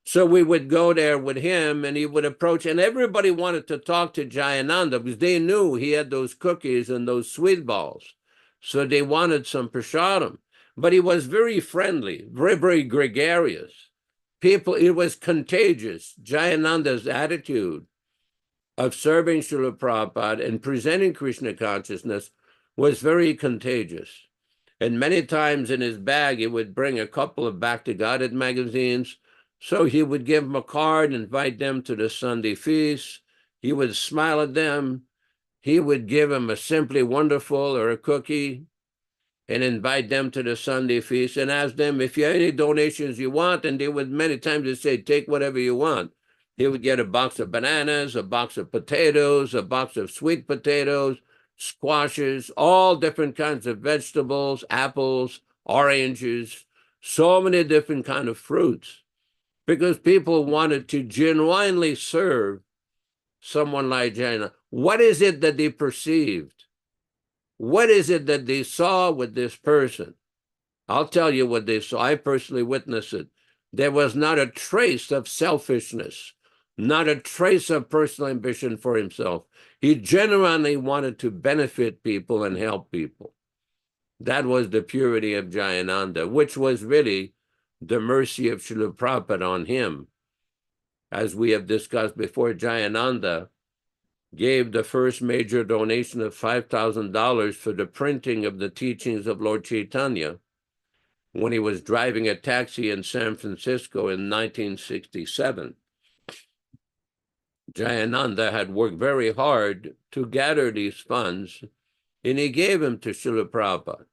So we would go there with him, and he would approach, and everybody wanted to talk to Jayananda because they knew he had those cookies and those sweet balls. So they wanted some prasadam. But he was very friendly, very, very gregarious. People, it was contagious. Jayananda's attitude of serving Srila Prabhupada and presenting Krishna consciousness was very contagious. And many times in his bag, he would bring a couple of Bhakti Godhead magazines. So he would give them a card, invite them to the Sunday feast. He would smile at them. He would give them a Simply Wonderful or a cookie. and invite them to the Sunday feast and ask them if you have any donations you want. And they would many times they say, take whatever you want. He would get a box of bananas, a box of potatoes, a box of sweet potatoes, squashes, all different kinds of vegetables, apples, oranges, so many different kinds of fruits, because people wanted to genuinely serve someone like Jaina. What is it that they perceived? What is it that they saw with this person? I'll tell you what they saw. I personally witnessed it. There was not a trace of selfishness, not a trace of personal ambition for himself. He genuinely wanted to benefit people and help people. That was the purity of Jayananda, which was really the mercy of Srila Prabhupada on him. As we have discussed before, Jayananda gave the first major donation of $5,000 for the printing of the teachings of Lord Chaitanya when he was driving a taxi in San Francisco in 1967. Jayananda had worked very hard to gather these funds, and he gave them to Srila Prabhupada.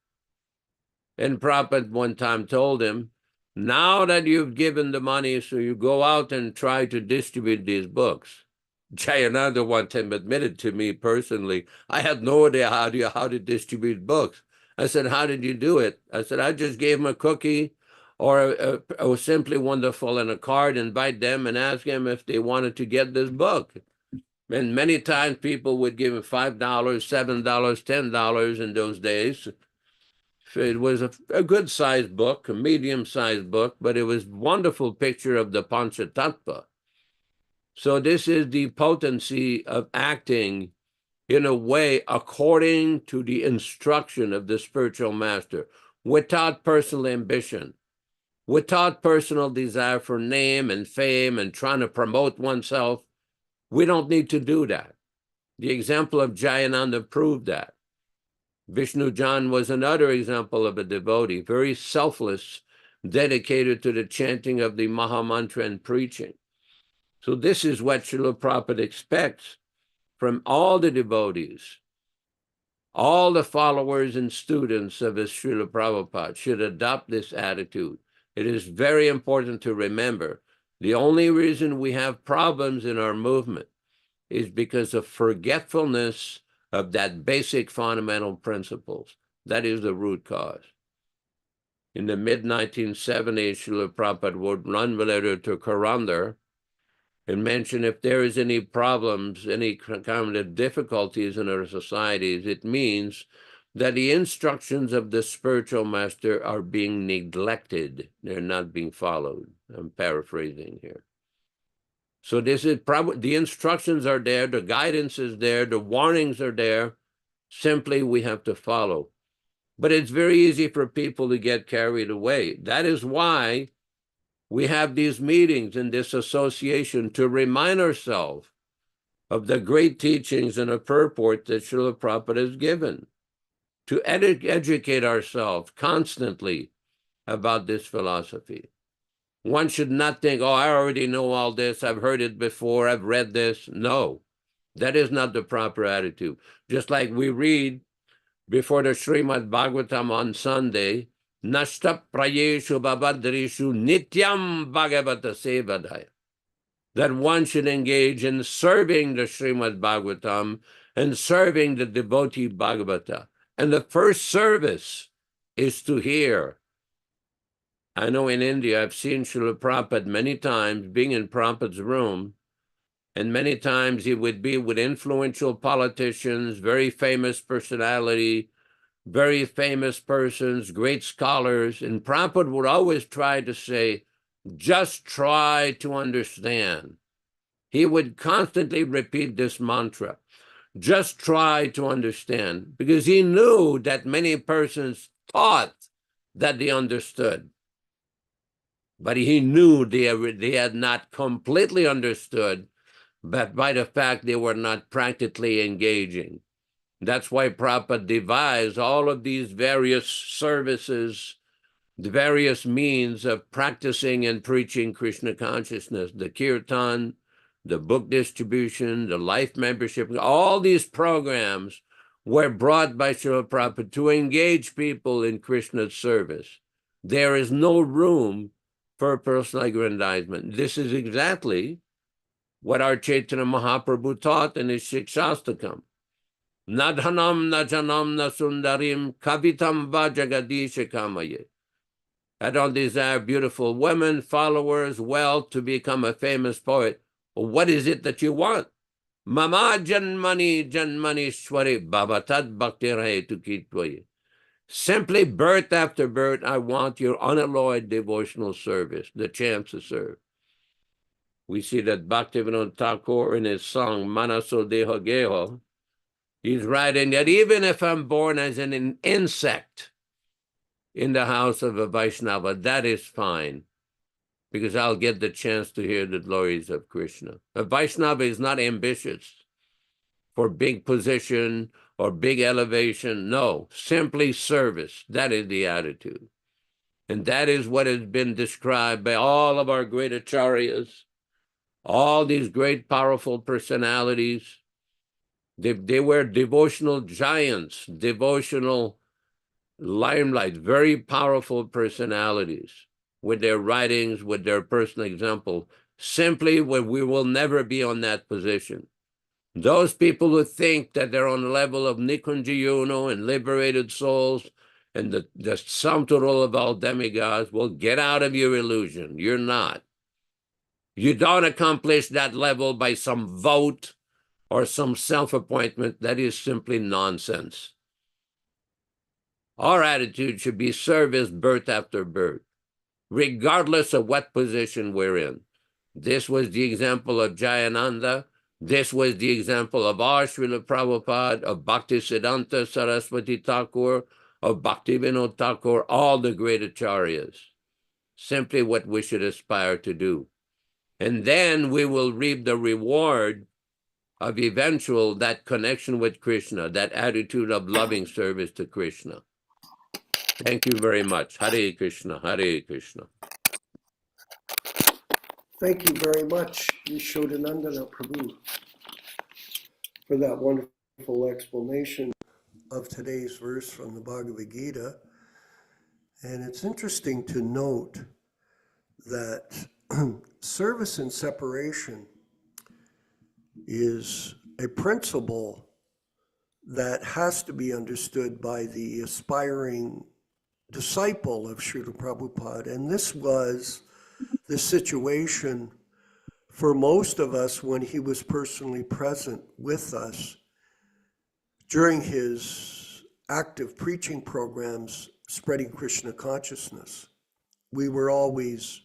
And Prabhupada one time told him, now that you've given the money, so you go out and try to distribute these books. Jayananda one time admitted to me personally, I had no idea how to distribute books. I said, how did you do it? I said, I just gave them a cookie or a Simply Wonderful and a card, invite them and ask them if they wanted to get this book. And many times people would give him $5, $7, $10 in those days. It was a good-sized book, a medium-sized book, but it was a wonderful picture of the Panchatattva. So this is the potency of acting in a way according to the instruction of the spiritual master, without personal ambition, without personal desire for name and fame and trying to promote oneself. We don't need to do that. The example of Jayananda proved that. Vishnu Jan was another example of a devotee, very selfless, dedicated to the chanting of the Maha Mantra and preaching. So this is what Srila Prabhupada expects from all the devotees. All the followers and students of his Srila Prabhupada should adopt this attitude. It is very important to remember, the only reason we have problems in our movement is because of forgetfulness of that basic fundamental principles. That is the root cause. In the mid-1970s, Srila Prabhupada would run a letter to Karandar and mention if there is any problems, any kind of difficulties in our societies, it means that the instructions of the spiritual master are being neglected. They're not being followed. I'm paraphrasing here. So this is probably, the instructions are there, the guidance is there, the warnings are there. Simply we have to follow. But it's very easy for people to get carried away. That is why we have these meetings in this association to remind ourselves of the great teachings and a purport that Srila Prabhupada has given, to educate ourselves constantly about this philosophy. One should not think, oh, I already know all this, I've heard it before, I've read this. No, that is not the proper attitude. Just like we read before the Srimad Bhagavatam on Sunday, Nashta prayeshu babadrishu nityam bhagavata sevadaya. That one should engage in serving the Srimad Bhagavatam and serving the devotee Bhagavata. And the first service is to hear. I know in India, I've seen Srila Prabhupada many times being in Prabhupada's room, and many times he would be with influential politicians, very famous personality, very famous persons, great scholars, and Prabhupada would always try to say, just try to understand. He would constantly repeat this mantra, just try to understand, because he knew that many persons thought that they understood. But he knew they had not completely understood, but by the fact they were not practically engaging. That's why Prabhupada devised all of these various services, the various means of practicing and preaching Krishna consciousness, the kirtan, the book distribution, the life membership, all these programs were brought by Srila Prabhupada to engage people in Krishna's service. There is no room for personal aggrandizement. This is exactly what our Chaitanya Mahaprabhu taught in his Shikshastakam. Nadhanam na janam na sundarim kavitam va jagadisha kamaye. I don't desire beautiful women, followers, wealth to become a famous poet. Well, what is it that you want? Mama janmani janmanishwari babatad bhakti tu kitvaye. Simply birth after birth, I want your unalloyed devotional service, the chance to serve. We see that Bhaktivinoda Thakur in his song Manaso Deha Geho, he's writing that even if I'm born as an insect in the house of a Vaishnava, that is fine, because I'll get the chance to hear the glories of Krishna. A Vaishnava is not ambitious for big position or big elevation. No, simply service. That is the attitude. And that is what has been described by all of our great acharyas, all these great powerful personalities. They were devotional giants, devotional limelight, very powerful personalities with their writings, with their personal example. Simply, we will never be on that position. Those people who think that they're on the level of Nikunjayuno and liberated souls and the sum total of all demigods will get out of your illusion. You're not. You don't accomplish that level by some vote or some self-appointment. That is simply nonsense. Our attitude should be service birth after birth, regardless of what position we're in. This was the example of Jayananda. This was the example of our Srila Prabhupada, of Bhaktisiddhanta Saraswati Thakur, of Bhaktivinoda Thakur, all the great acharyas. Simply what we should aspire to do. And then we will reap the reward of that connection with Krishna, that attitude of loving service to Krishna. Thank you very much. Hare Krishna, Hare Krishna. Thank you very much, Yashodanandana Prabhu, for that wonderful explanation of today's verse from the Bhagavad Gita. And it's interesting to note that service and separation is a principle that has to be understood by the aspiring disciple of Srila Prabhupada. And this was the situation for most of us when he was personally present with us during his active preaching programs spreading Krishna consciousness. We were always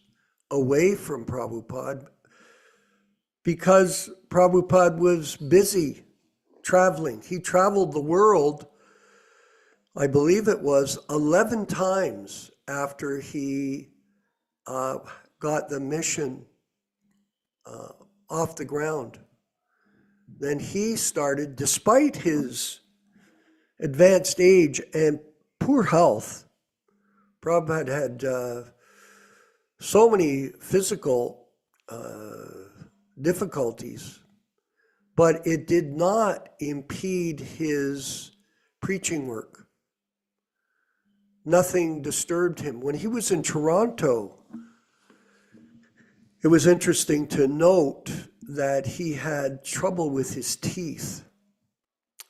away from Prabhupada because Prabhupada was busy traveling. He traveled the world, I believe it was 11 times after he got the mission off the ground. Then he started, despite his advanced age and poor health. Prabhupada had so many physical difficulties, but it did not impede his preaching work. Nothing disturbed him. When he was in Toronto, it was interesting to note that he had trouble with his teeth.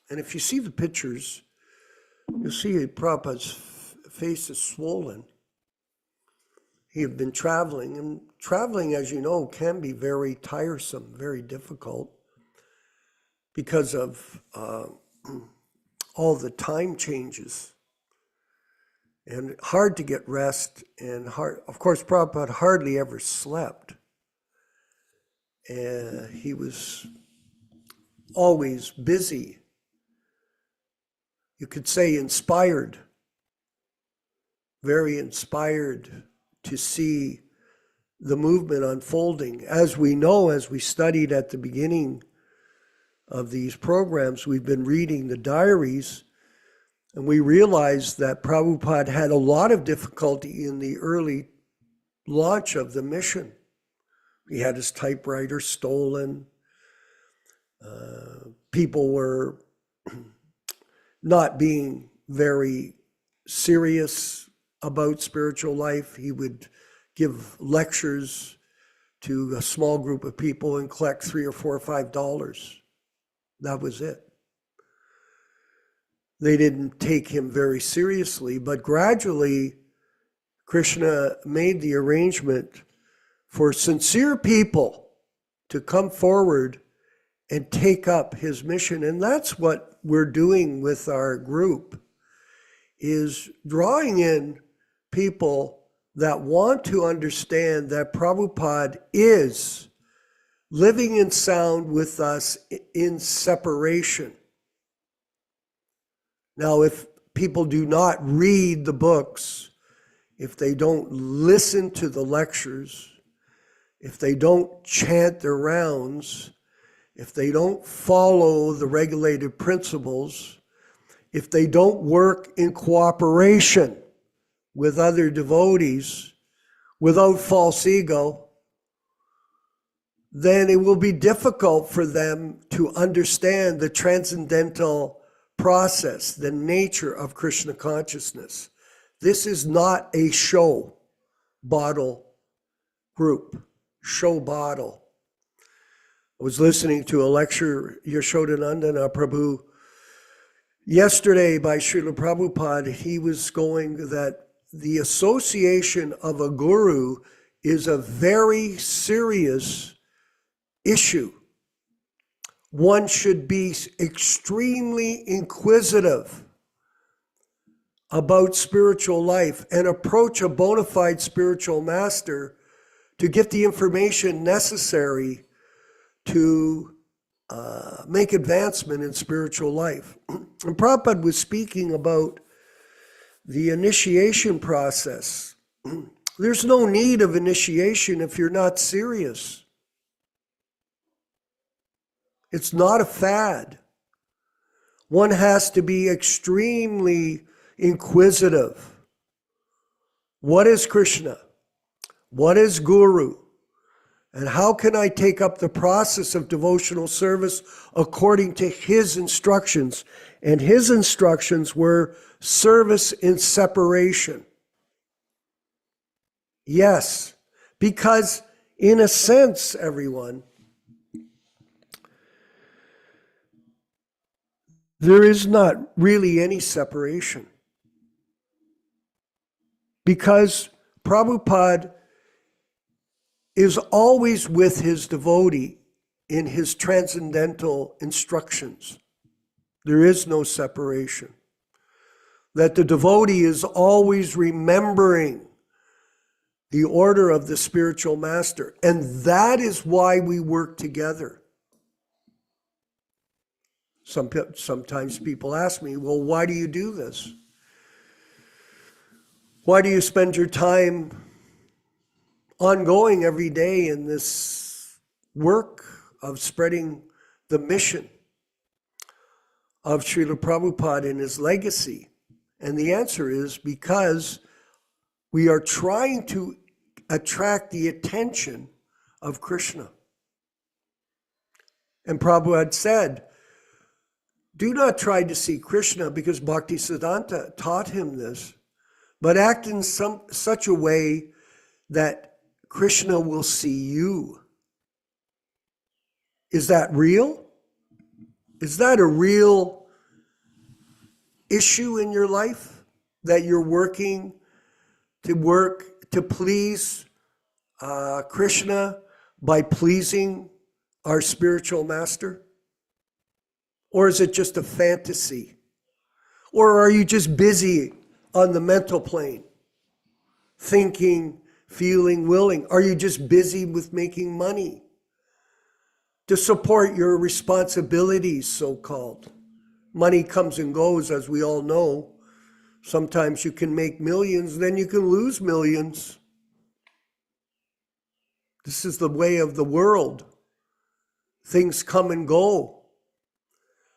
And if you see the pictures, you'll see Prabhupada's face is swollen. He had been traveling, and traveling, as you know, can be very tiresome, very difficult because of all the time changes and hard to get rest, and hard. Of course, Prabhupada hardly ever slept. And he was always busy. You could say inspired, very inspired to see the movement unfolding. As we know, as we studied at the beginning of these programs, we've been reading the diaries, and we realized that Prabhupada had a lot of difficulty in the early launch of the mission. He had his typewriter stolen. People were not being very serious about spiritual life. He would give lectures to a small group of people and collect $3 or $4 or $5. That was it. They didn't take him very seriously, but gradually Krishna made the arrangement for sincere people to come forward and take up his mission. And that's what we're doing with our group, is drawing in people that want to understand that Prabhupada is living in sound with us in separation. Now, if people do not read the books, if they don't listen to the lectures, if they don't chant their rounds, if they don't follow the regulated principles, if they don't work in cooperation with other devotees without false ego, then it will be difficult for them to understand the transcendental process, the nature of Krishna consciousness. This is not a show bottle group, show bottle. I was listening to a lecture, Yashodanandana Prabhu, yesterday by Srila Prabhupada. He was going that the association of a guru is a very serious issue. One should be extremely inquisitive about spiritual life and approach a bona fide spiritual master to get the information necessary to make advancement in spiritual life. And Prabhupada was speaking about the initiation process. There's no need of initiation if you're not serious. It's not a fad. One has to be extremely inquisitive. What is Krishna? What is Guru? And how can I take up the process of devotional service according to his instructions? And his instructions were service in separation. Yes, because in a sense, everyone, there is not really any separation. Because Prabhupada is always with his devotee in his transcendental instructions. There is no separation. That the devotee is always remembering the order of the spiritual master. And that is why we work together. Sometimes people ask me, well, why do you do this? Why do you spend your time ongoing every day in this work of spreading the mission of Srila Prabhupada and his legacy? And the answer is because we are trying to attract the attention of Krishna. And Prabhupada said, do not try to see Krishna, because Bhaktisiddhanta taught him this, but act in such a way that Krishna will see you. Is that real? Is that a real issue in your life? That you're working to please Krishna by pleasing our spiritual master? Or is it just a fantasy? Or are you just busy on the mental plane, thinking, feeling, willing? Are you just busy with making money to support your responsibilities, so-called? Money comes and goes, as we all know. Sometimes you can make millions, then you can lose millions. This is the way of the world. Things come and go.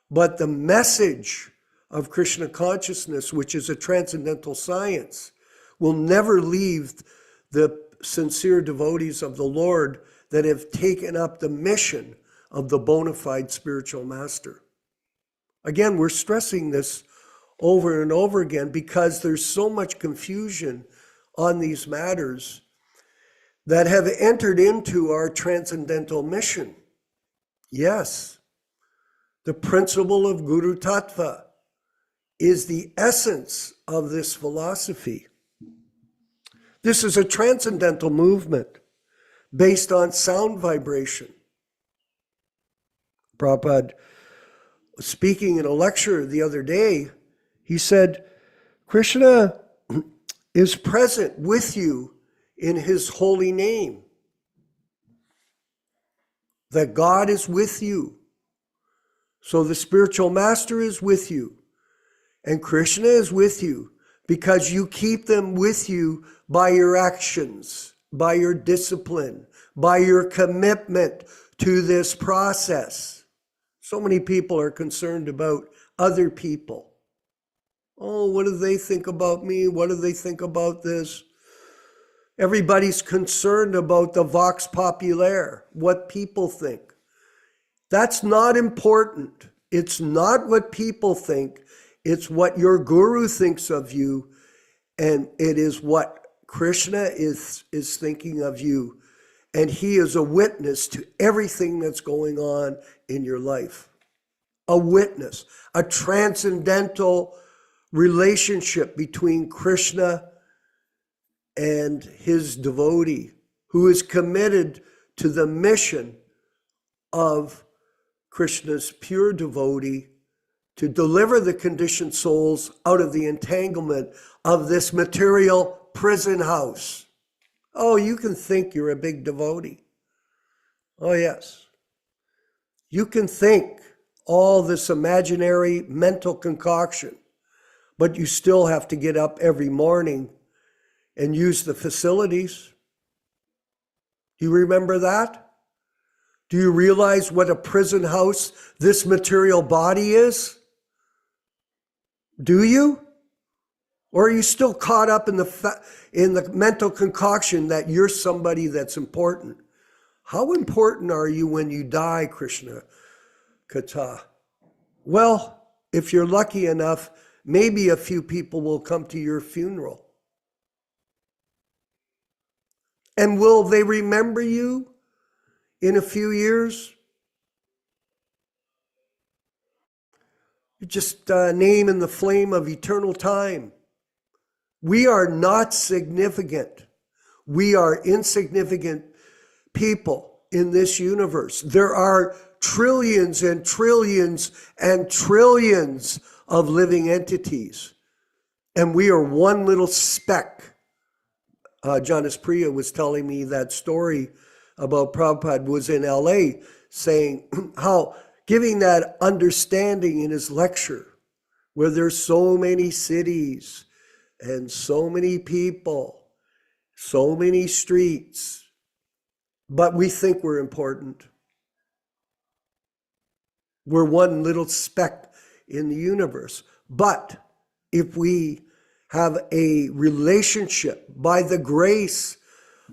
But the message of Krishna consciousness, which is a transcendental science, will never leave the sincere devotees of the Lord that have taken up the mission of the bona fide spiritual master. Again, we're stressing this over and over again because there's so much confusion on these matters that have entered into our transcendental mission. Yes, the principle of Guru Tattva is the essence of this philosophy. This is a transcendental movement based on sound vibration. Prabhupada was speaking in a lecture the other day. He said, Krishna is present with you in his holy name. That God is with you. So the spiritual master is with you. And Krishna is with you because you keep them with you by your actions, by your discipline, by your commitment to this process. So many people are concerned about other people. Oh, what do they think about me? What do they think about this? Everybody's concerned about the vox populaire, what people think. That's not important. It's not what people think. It's what your guru thinks of you, and it is what Krishna is thinking of you. And he is a witness to everything that's going on in your life. A witness, a transcendental relationship between Krishna and his devotee who is committed to the mission of Krishna's pure devotee to deliver the conditioned souls out of the entanglement of this material prison house. Oh, you can think you're a big devotee. Oh, yes. You can think all this imaginary mental concoction, but you still have to get up every morning and use the facilities. Do you remember that? Do you realize what a prison house this material body is? Do you? Or are you still caught up in the mental concoction that you're somebody that's important? How important are you when you die, Krishna Kata? Well, if you're lucky enough, maybe a few people will come to your funeral. And will they remember you in a few years? You're just a name in the flame of eternal time. We are not significant. We are insignificant people in this universe. There are trillions and trillions and trillions of living entities. And we are one little speck. Jonas Priya was telling me that story about Prabhupada was in LA saying how giving that understanding in his lecture where there's so many cities and so many people, so many streets, but we think we're important. We're one little speck in the universe. But if we have a relationship by the grace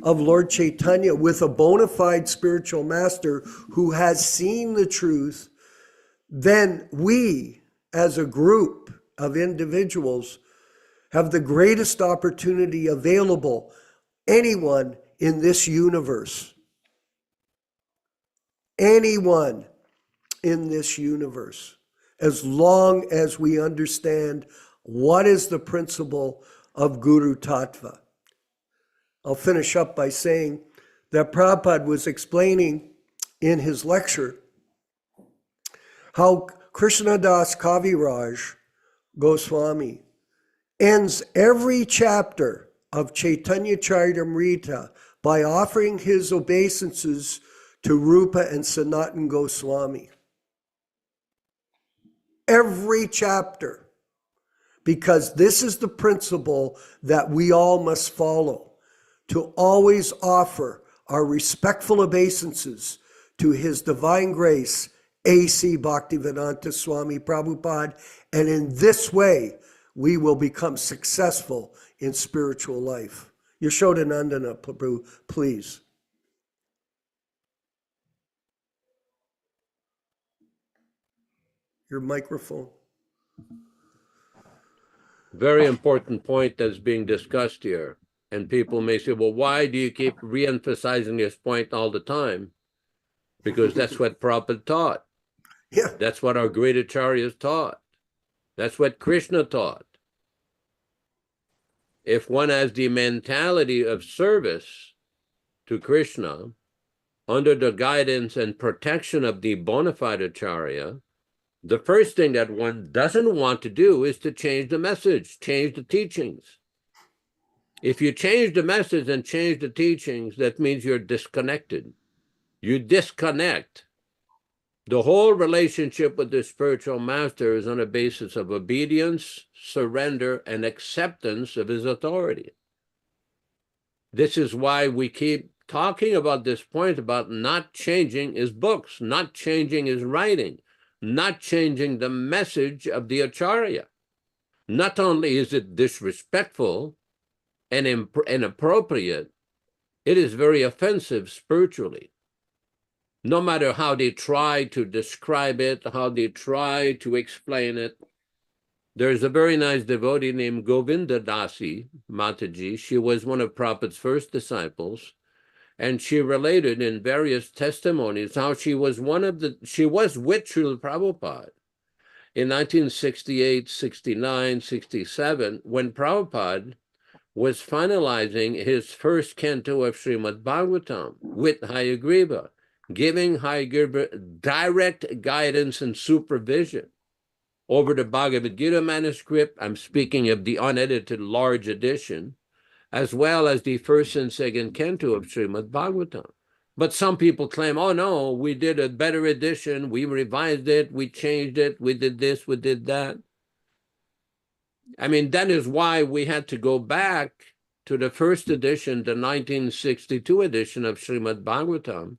of Lord Chaitanya with a bona fide spiritual master who has seen the truth, then we, as a group of individuals, have the greatest opportunity available anyone in this universe. Anyone in this universe, as long as we understand what is the principle of Guru Tattva. I'll finish up by saying that Prabhupada was explaining in his lecture how Krishnadas Kaviraj Goswami ends every chapter of Chaitanya Charitamrita by offering his obeisances to Rupa and Sanatan Goswami. Every chapter, because this is the principle that we all must follow, to always offer our respectful obeisances to His Divine Grace, A.C. Bhaktivedanta Swami Prabhupada, and in this way, we will become successful in spiritual life. Yashodanandana Prabhu, please. Your microphone. Very important point that's being discussed here. And people may say, well, why do you keep re-emphasizing this point all the time? Because that's what Prabhupada taught. Yeah. That's what our great acharyas taught. That's what Krishna taught. If one has the mentality of service to Krishna under the guidance and protection of the bona fide acharya, the first thing that one doesn't want to do is to change the message, change the teachings. If you change the message and change the teachings, that means you're disconnected. You disconnect. The whole relationship with the spiritual master is on a basis of obedience, surrender, and acceptance of his authority. This is why we keep talking about this point about not changing his books, not changing his writing, not changing the message of the acharya. Not only is it disrespectful and inappropriate, it is very offensive spiritually. No matter how they try to describe it, how they try to explain it. There's a very nice devotee named Govinda Dasi Mataji. She was one of Prabhupada's first disciples, and she related in various testimonies how she was with Srila Prabhupada in 1968, 69, 67, when Prabhupada was finalizing his first canto of Srimad Bhagavatam with Hayagriva, giving Hayagriva direct guidance and supervision over the Bhagavad Gita manuscript. I'm speaking of the unedited large edition, as well as the first and second canto of Srimad Bhagavatam. But some people claim, oh no, we did a better edition, we revised it, we changed it, we did this, we did that. I mean, that is why we had to go back to the first edition, the 1962 edition of Srimad Bhagavatam,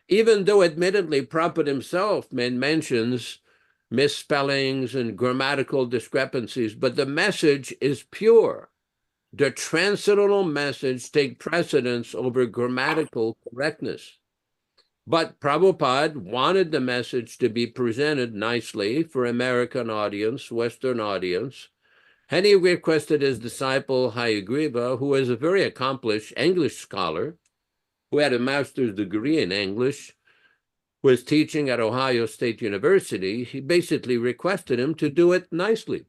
even though admittedly Prabhupada himself mentions misspellings and grammatical discrepancies, but the message is pure. The transcendental message takes precedence over grammatical correctness. But Prabhupada wanted the message to be presented nicely for American audience, Western audience, and he requested his disciple Hayagriva, who is a very accomplished English scholar, who had a master's degree in English, was teaching at Ohio State University. He basically requested him to do it nicely.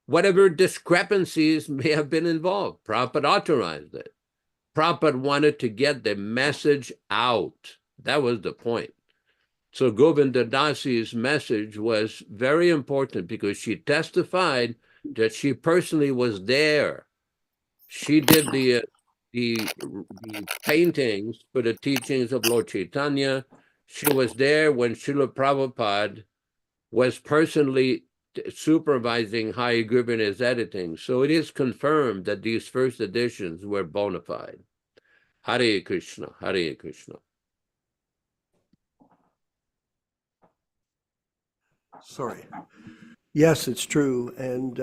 Whatever discrepancies may have been involved, Prabhupada authorized it. Prabhupada wanted to get the message out. That was the point. So Govinda Dasi's message was very important because she testified that she personally was there. She did the paintings for the teachings of Lord Chaitanya. She was there when Srila Prabhupada was personally supervising Hayagriva in his editing. So it is confirmed that these first editions were bona fide. Hare Krishna, Hare Krishna. Sorry. Yes, it's true. And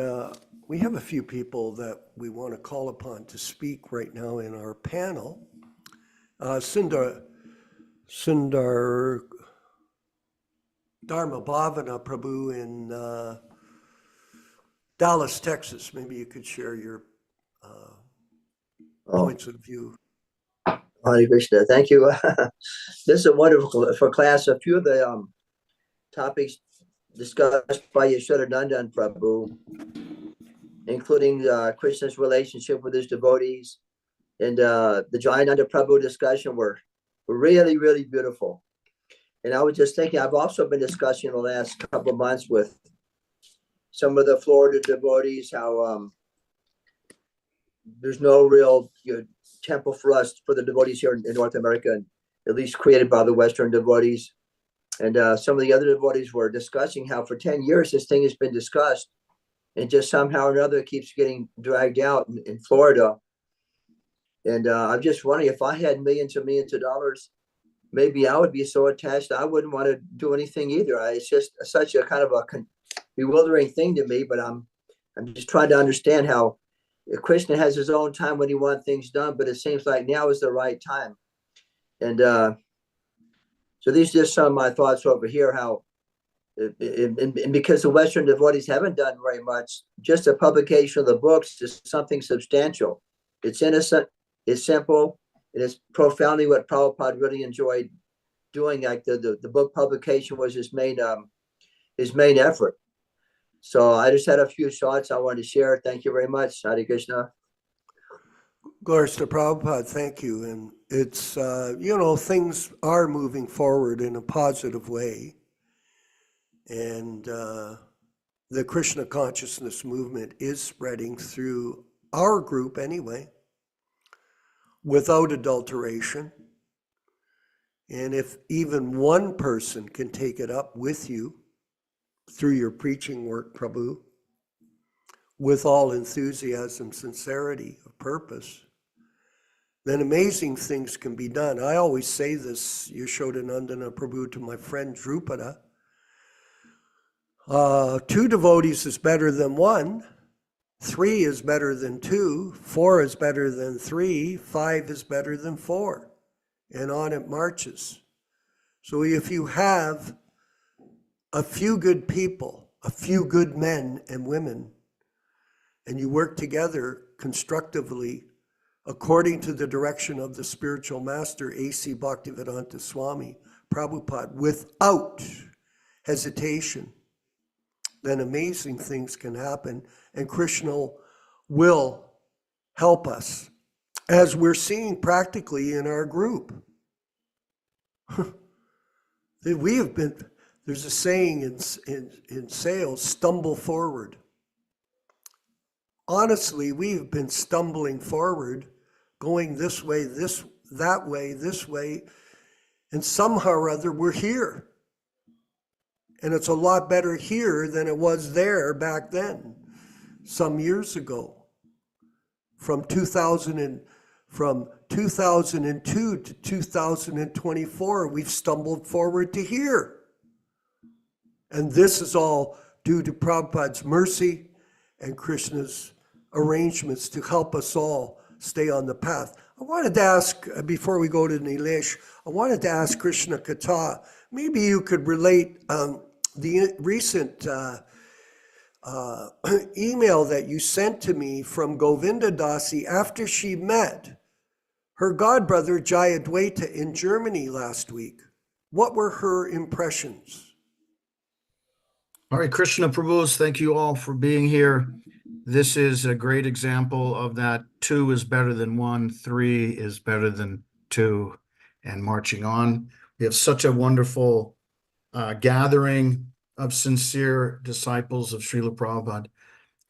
we have a few people that we want to call upon to speak right now in our panel. Sundar Dharma Bhavana Prabhu in Dallas, Texas. Maybe you could share your points of view. Hare Krishna. Thank you. This is a wonderful for class. A few of the topics discussed by Yashodanandan Prabhu, including Krishna's relationship with his devotees, and the Jayananda Prabhu discussion were really, really beautiful. And I was just thinking, I've also been discussing the last couple of months with some of the Florida devotees how there's no real temple for us, for the devotees here in North America, and at least created by the Western devotees. And some of the other devotees were discussing how for 10 years this thing has been discussed, and just somehow or another it keeps getting dragged out in Florida. And I'm just wondering, if I had millions and millions of dollars, maybe I would be so attached I wouldn't want to do anything either. It's just such a kind of a bewildering thing to me. But I'm just trying to understand how Krishna has his own time when he wants things done, but it seems like now is the right time. And so these are just some of my thoughts over here, how And because the Western devotees haven't done very much, just a publication of the books is something substantial. It's innocent, it's simple, and it's profoundly what Prabhupada really enjoyed doing. Like the book publication was his main effort. So I just had a few thoughts I wanted to share. Thank you very much. Hare Krishna. Glorious to Prabhupada, thank you. And it's, things are moving forward in a positive way. And the Krishna consciousness movement is spreading through our group anyway, without adulteration. And if even one person can take it up with you through your preaching work, Prabhu, with all enthusiasm, sincerity of purpose, then amazing things can be done. I always say this, Yashodanandana Prabhu, to my friend Drupada. 2 devotees is better than 1. 3 is better than 2. 4 is better than 3. 5 is better than 4. And on it marches. So if you have a few good people, a few good men and women, and you work together constructively according to the direction of the spiritual master, A.C. Bhaktivedanta Swami Prabhupada, without hesitation, then amazing things can happen, and Krishna will help us, as we're seeing practically in our group. We have been, there's a saying in sales, stumble forward. Honestly, we've been stumbling forward, going this way, that way, this way, and somehow or other we're here. And it's a lot better here than it was there back then, some years ago. From 2002 to 2024, we've stumbled forward to here. And this is all due to Prabhupada's mercy and Krishna's arrangements to help us all stay on the path. I wanted to ask, before we go to Nilesh, I wanted to ask Krishna Kata, maybe you could relate the recent email that you sent to me from Govinda Dasi after she met her godbrother Jayadwaita in Germany last week. What were her impressions? Hare Krishna Prabhus, thank you all for being here. This is a great example of that 2 is better than 1, 3 is better than 2, and marching on. We have such a wonderful gathering of sincere disciples of Srila Prabhupada.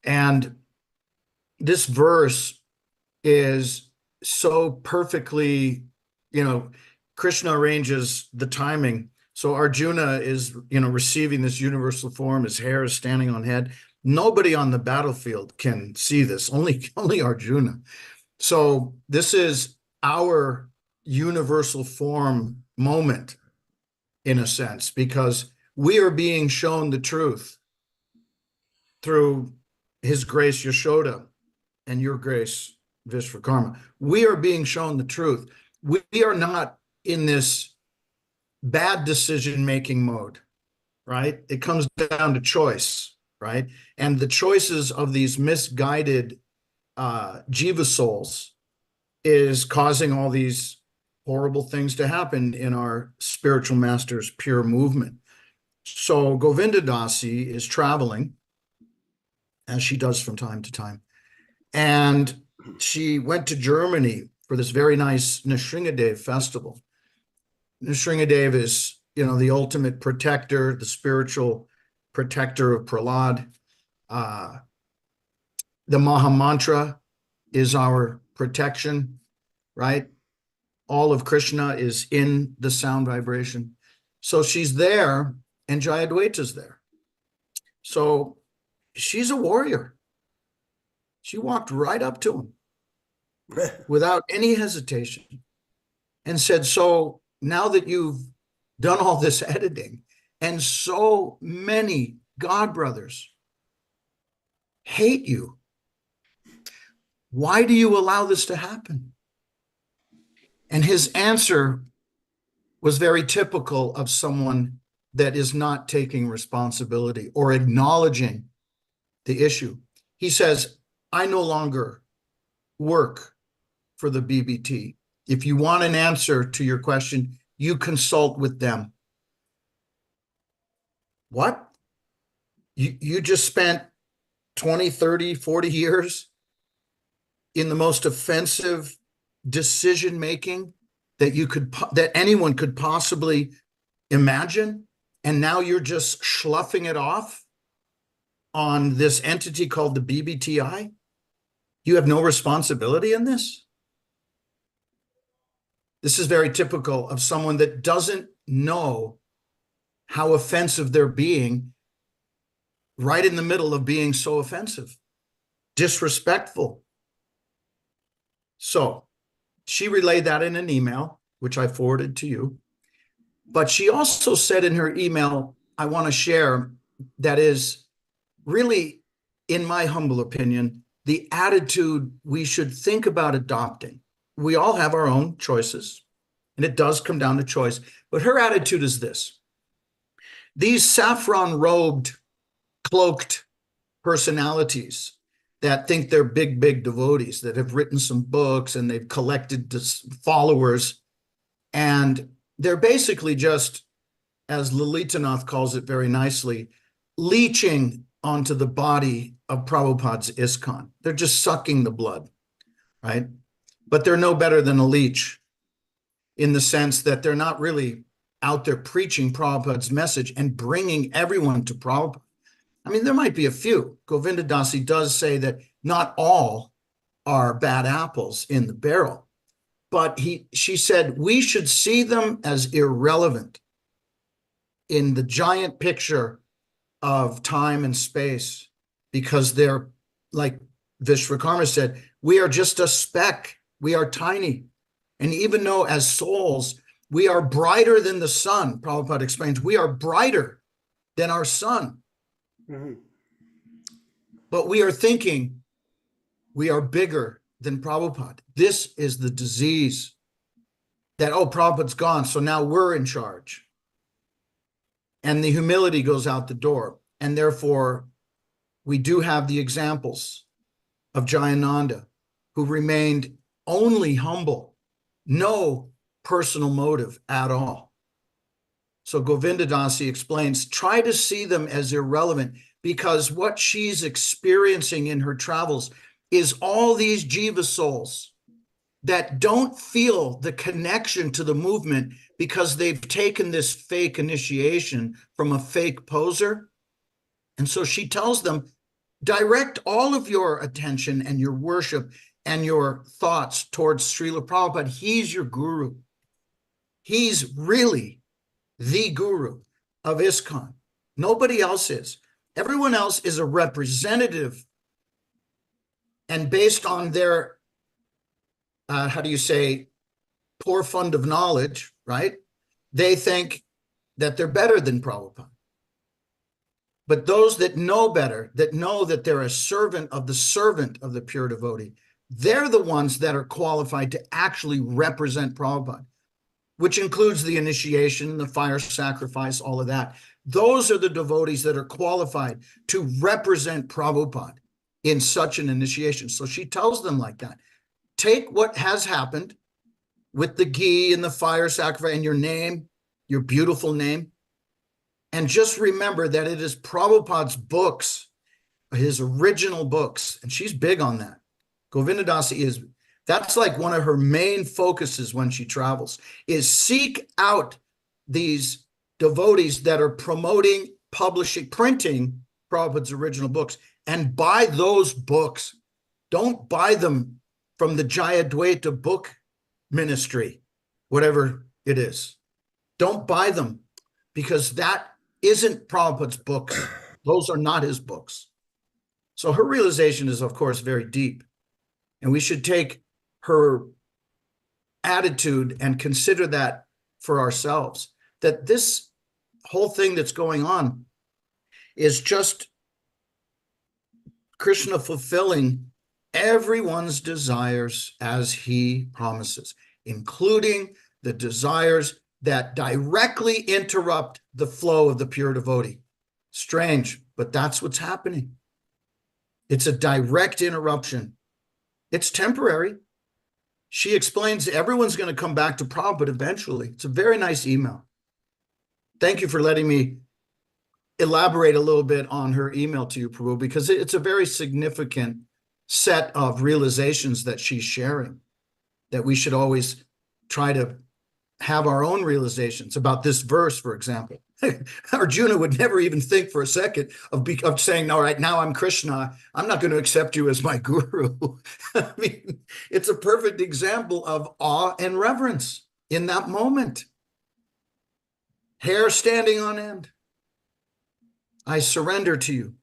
And this verse is so perfectly, Krishna arranges the timing. So Arjuna is, receiving this universal form. His hair is standing on head. Nobody on the battlefield can see this, only Arjuna. So this is our universal form moment, in a sense, because we are being shown the truth through his grace, Yashoda, and your grace, Vishwakarma. We are being shown the truth. We are not in this bad decision-making mode, right? It comes down to choice, right? And the choices of these misguided jiva souls is causing all these horrible things to happen in our spiritual master's pure movement. So Govinda Dasi is traveling, as she does from time to time, and she went to Germany for this very nice Nrsingadev festival. Nrsingadev is, the ultimate protector, the spiritual protector of Prahlad. The Maha Mantra is our protection, right? All of Krishna is in the sound vibration. So she's there, and Jayadwaita's there. So she's a warrior. She walked right up to him without any hesitation and said, so now that you've done all this editing, and so many godbrothers hate you, why do you allow this to happen? And his answer was very typical of someone that is not taking responsibility or acknowledging the issue. He says, I no longer work for the BBT. If you want an answer to your question, you consult with them. What? You just spent 20, 30, 40 years in the most offensive decision-making that anyone could possibly imagine, and now you're just sloughing it off on this entity called the BBTI? You have no responsibility in this? This is very typical of someone that doesn't know how offensive they're being, right in the middle of being so offensive, disrespectful. So she relayed that in an email, which I forwarded to you. But she also said in her email, I want to share, that is really, in my humble opinion, the attitude we should think about adopting. We all have our own choices, and it does come down to choice. But her attitude is this: these saffron-robed, cloaked personalities that think they're big, big devotees, that have written some books and they've collected followers, and they're basically just, as Lalitanath calls it very nicely, leeching onto the body of Prabhupada's ISKCON. They're just sucking the blood, right? But they're no better than a leech, in the sense that they're not really out there preaching Prabhupada's message and bringing everyone to Prabhupada. I mean, there might be a few. Govinda Dasi does say that not all are bad apples in the barrel, but she said we should see them as irrelevant in the giant picture of time and space, because they're, like Vishwakarma said, we are just a speck. We are tiny. And even though as souls, we are brighter than the sun, Prabhupada explains, we are brighter than our sun. Mm-hmm. But we are thinking we are bigger than Prabhupada. This is the disease that, oh, Prabhupada's gone, so now we're in charge. And the humility goes out the door. And therefore, we do have the examples of Jayananda, who remained only humble, no personal motive at all. So Govinda Dasi explains, try to see them as irrelevant, because what she's experiencing in her travels is all these jiva souls that don't feel the connection to the movement because they've taken this fake initiation from a fake poser. And so she tells them, direct all of your attention and your worship and your thoughts towards Srila Prabhupada. He's your guru. He's really the guru of ISKCON. Nobody else is. Everyone else is a representative, and based on their, poor fund of knowledge, right? They think that they're better than Prabhupada. But those that know better, that know that they're a servant of the pure devotee, they're the ones that are qualified to actually represent Prabhupada, which includes the initiation, the fire sacrifice, all of that. Those are the devotees that are qualified to represent Prabhupada in such an initiation. So she tells them like that. Take what has happened with the ghee and the fire sacrifice and your name, your beautiful name, and just remember that it is Prabhupada's books, his original books, and she's big on that. Govinda Dasi is, that's like one of her main focuses when she travels, is seek out these devotees that are promoting, publishing, printing Prabhupada's original books, and buy those books. Don't buy them from the Jayadvaita book ministry, whatever it is. Don't buy them, because that isn't Prabhupada's books. Those are not his books. So her realization is, of course, very deep. And we should take her attitude and consider that for ourselves, that this whole thing that's going on is just Krishna fulfilling everyone's desires as he promises, including the desires that directly interrupt the flow of the pure devotee. Strange, but that's what's happening. It's a direct interruption. It's temporary. She explains everyone's going to come back to Prabhupada eventually. It's a very nice email. Thank you for letting me elaborate a little bit on her email to you, Prabhu, because it's a very significant set of realizations that she's sharing, that we should always try to have our own realizations about this verse, for example. Arjuna would never even think for a second of saying, all right, now I'm Krishna, I'm not going to accept you as my guru. I mean, it's a perfect example of awe and reverence in that moment. Hair standing on end. I surrender to you.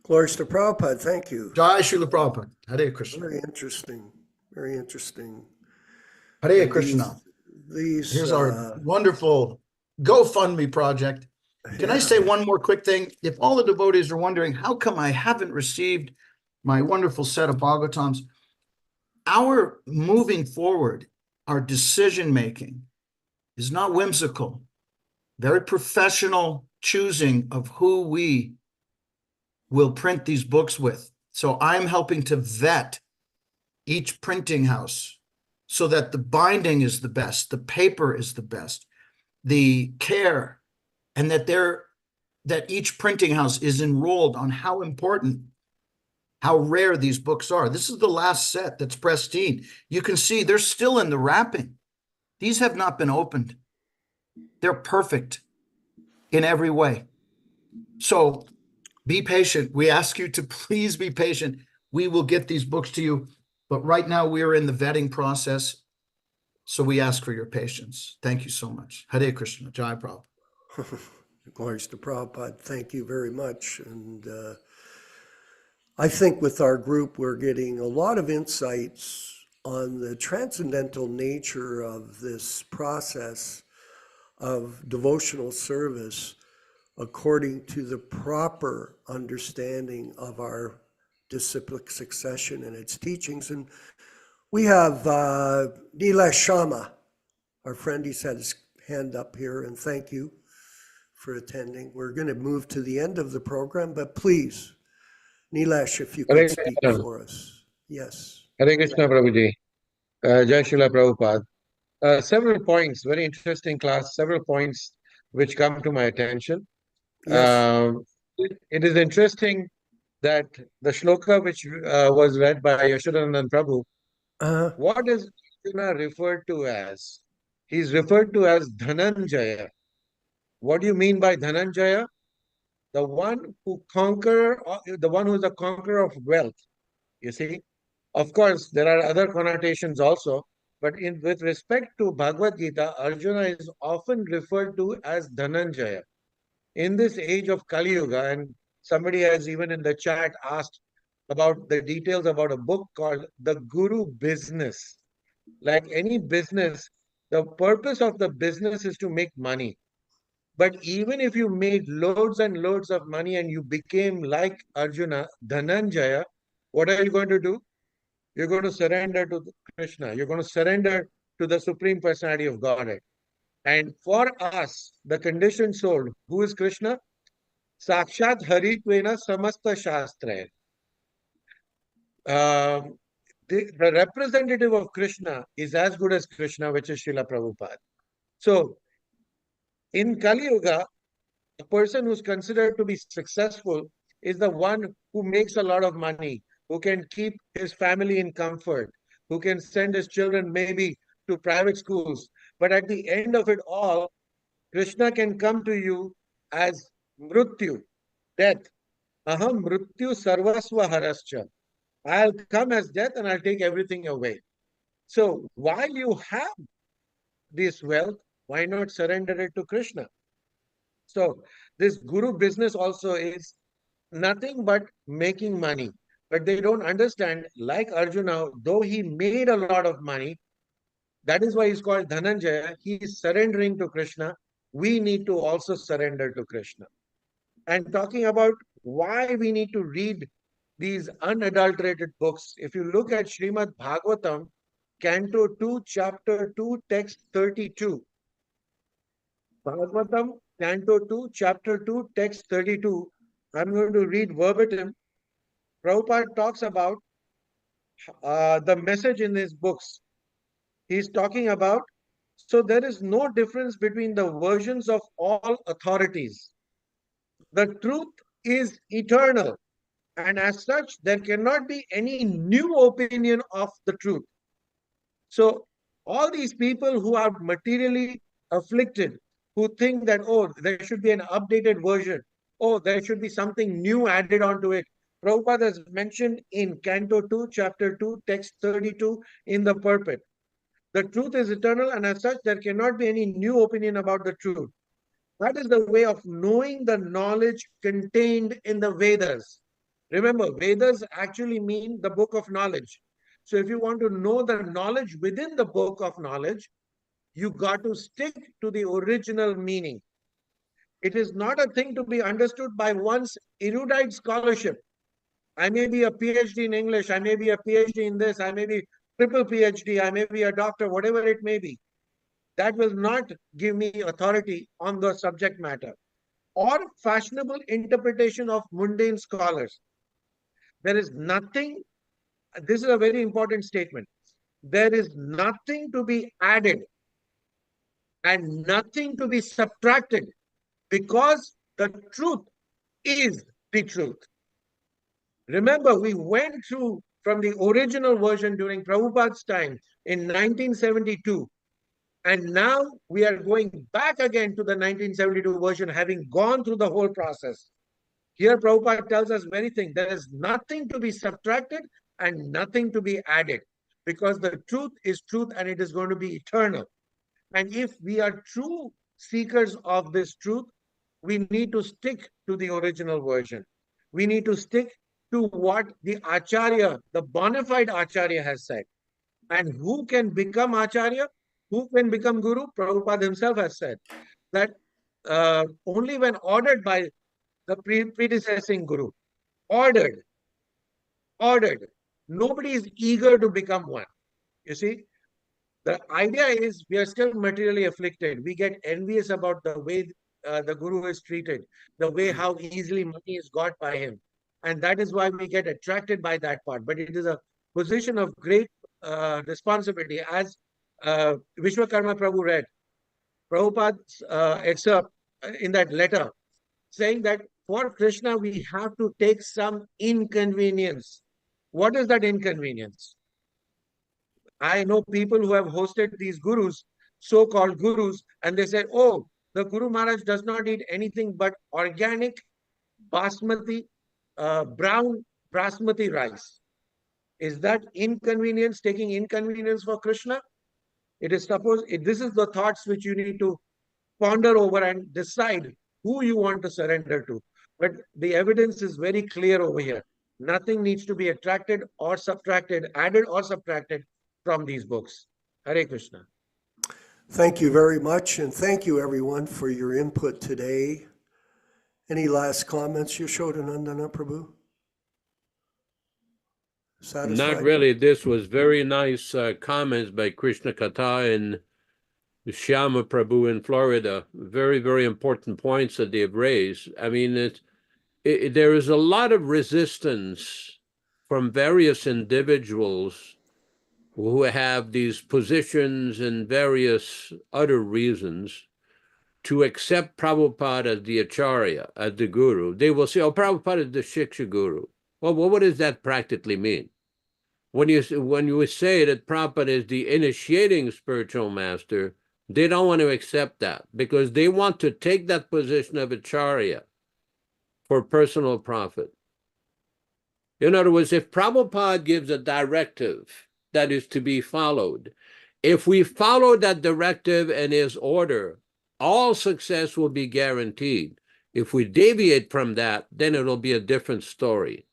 Glories to Prabhupada. Thank you. Jai Srila Prabhupada. Hare Krishna. Very interesting. Very interesting. Hare And Krishna. These Here's our wonderful GoFundMe project. Can I say one more quick thing? If all the devotees are wondering, how come I haven't received my wonderful set of Bhagavatams? Our moving forward, our decision-making is not whimsical. Very professional choosing of who we will print these books with. So I'm helping to vet each printing house so that the binding is the best, the paper is the best, the care, and that each printing house is enrolled on how important, how rare these books are. This is the last set that's pristine. You can see they're still in the wrapping. These have not been opened. They're perfect in every way. So be patient. We ask you to please be patient. We will get these books to you. But right now we are in the vetting process. So we ask for your patience. Thank you so much. Hare Krishna. Jai Prabhupada. Glories to Prabhupada. Thank you very much. And I think with our group, we're getting a lot of insights on the transcendental nature of this process of devotional service according to the proper understanding of our disciplic succession and its teachings. And we have Nilesh Sharma, our friend. He's had his hand up here, and thank you for attending. We're going to move to the end of the program, but please, Nilesh, if you could speak for us. Yes. Hare Krishna Prabhuji. Jai Srila Prabhupada. Several points, very interesting class, several points which come to my attention. Yes. It is interesting that the shloka which was read by Yashodanandan Prabhu, what is Arjuna referred to as? He's referred to as Dhananjaya. What do you mean by Dhananjaya? The one who the one who is the conqueror of wealth. You see, of course, there are other connotations also, but with respect to Bhagavad Gita, Arjuna is often referred to as Dhananjaya. In this age of Kali Yuga, and somebody has even in the chat asked about the details about a book called The Guru Business. Like any business, the purpose of the business is to make money. But even if you made loads and loads of money and you became like Arjuna, Dhananjaya, what are you going to do? You're going to surrender to Krishna. You're going to surrender to the Supreme Personality of Godhead. And for us, the conditioned soul, who is Krishna? Sakshat Haritvena Samasta Shastra. The representative of Krishna is as good as Krishna, which is Srila Prabhupada. So, in Kali Yuga, a person who's considered to be successful is the one who makes a lot of money, who can keep his family in comfort, who can send his children maybe to private schools. But at the end of it all, Krishna can come to you as Mrityu, death. Aham Mrityu Sarvasva Harascha. I'll come as death and I'll take everything away. So while you have this wealth, why not surrender it to Krishna? So this guru business also is nothing but making money. But they don't understand, like Arjuna, though he made a lot of money, that is why he's called Dhananjaya. He is surrendering to Krishna. We need to also surrender to Krishna. And talking about why we need to read these unadulterated books, if you look at Srimad Bhagavatam, Canto 2, Chapter 2, Text 32. Bhagavatam, Canto 2, Chapter 2, Text 32. I'm going to read verbatim. Prabhupada talks about the message in his books. He's talking about, so there is no difference between the versions of all authorities. The truth is eternal, and as such, there cannot be any new opinion of the truth. So all these people who are materially afflicted, who think that, oh, there should be an updated version, oh, there should be something new added onto it. Prabhupada has mentioned in Canto 2, Chapter 2, Text 32 in the purport. The truth is eternal, and as such, there cannot be any new opinion about the truth. That is the way of knowing the knowledge contained in the Vedas. Remember, Vedas actually mean the book of knowledge. So if you want to know the knowledge within the book of knowledge, you got to stick to the original meaning. It is not a thing to be understood by one's erudite scholarship. I may be a PhD in English, I may be a PhD in this, I may be triple PhD, I may be a doctor, whatever it may be. That will not give me authority on the subject matter. Or fashionable interpretation of mundane scholars. There is nothing, this is a very important statement. There is nothing to be added and nothing to be subtracted because the truth is the truth. Remember, we went through from the original version during Prabhupada's time in 1972. And now we are going back again to the 1972 version, having gone through the whole process. Here, Prabhupada tells us very thing. There is nothing to be subtracted and nothing to be added because the truth is truth and it is going to be eternal. And if we are true seekers of this truth, we need to stick to the original version. We need to stick to what the Acharya, the bona fide Acharya has said. And who can become Acharya? Who can become Guru? Prabhupada himself has said that only when ordered by the predecessing Guru. Ordered. Nobody is eager to become one. You see, the idea is we are still materially afflicted. We get envious about the way the Guru is treated, the way how easily money is got by him. And that is why we get attracted by that part. But it is a position of great responsibility. As Vishwakarma Prabhu read, Prabhupada's excerpt in that letter, saying that for Krishna, we have to take some inconvenience. What is that inconvenience? I know people who have hosted these gurus, so-called gurus, and they say, oh, the Guru Maharaj does not eat anything but organic basmati, brown basmati rice. Is that inconvenience, taking inconvenience for Krishna? It is supposed, this is the thoughts which you need to ponder over and decide who you want to surrender to. But the evidence is very clear over here. Nothing needs to be attracted or subtracted, added or subtracted from these books. Hare Krishna. Thank you very much, and thank you everyone for your input today. Any last comments, Yashodanandana Prabhu? Satisfied? Not really. This was very nice comments by Krishna Kata and Shyama Prabhu in Florida. Very, very important points that they've raised. I mean, there is a lot of resistance from various individuals who have these positions and various other reasons to accept Prabhupada as the Acharya, as the Guru. They will say, oh, Prabhupada is the Shiksha Guru. Well, what does that practically mean? When you say that Prabhupada is the initiating spiritual master, they don't want to accept that because they want to take that position of Acharya for personal profit. In other words, if Prabhupada gives a directive that is to be followed, if we follow that directive and his order, all success will be guaranteed. If we deviate from that, then it'll be a different story.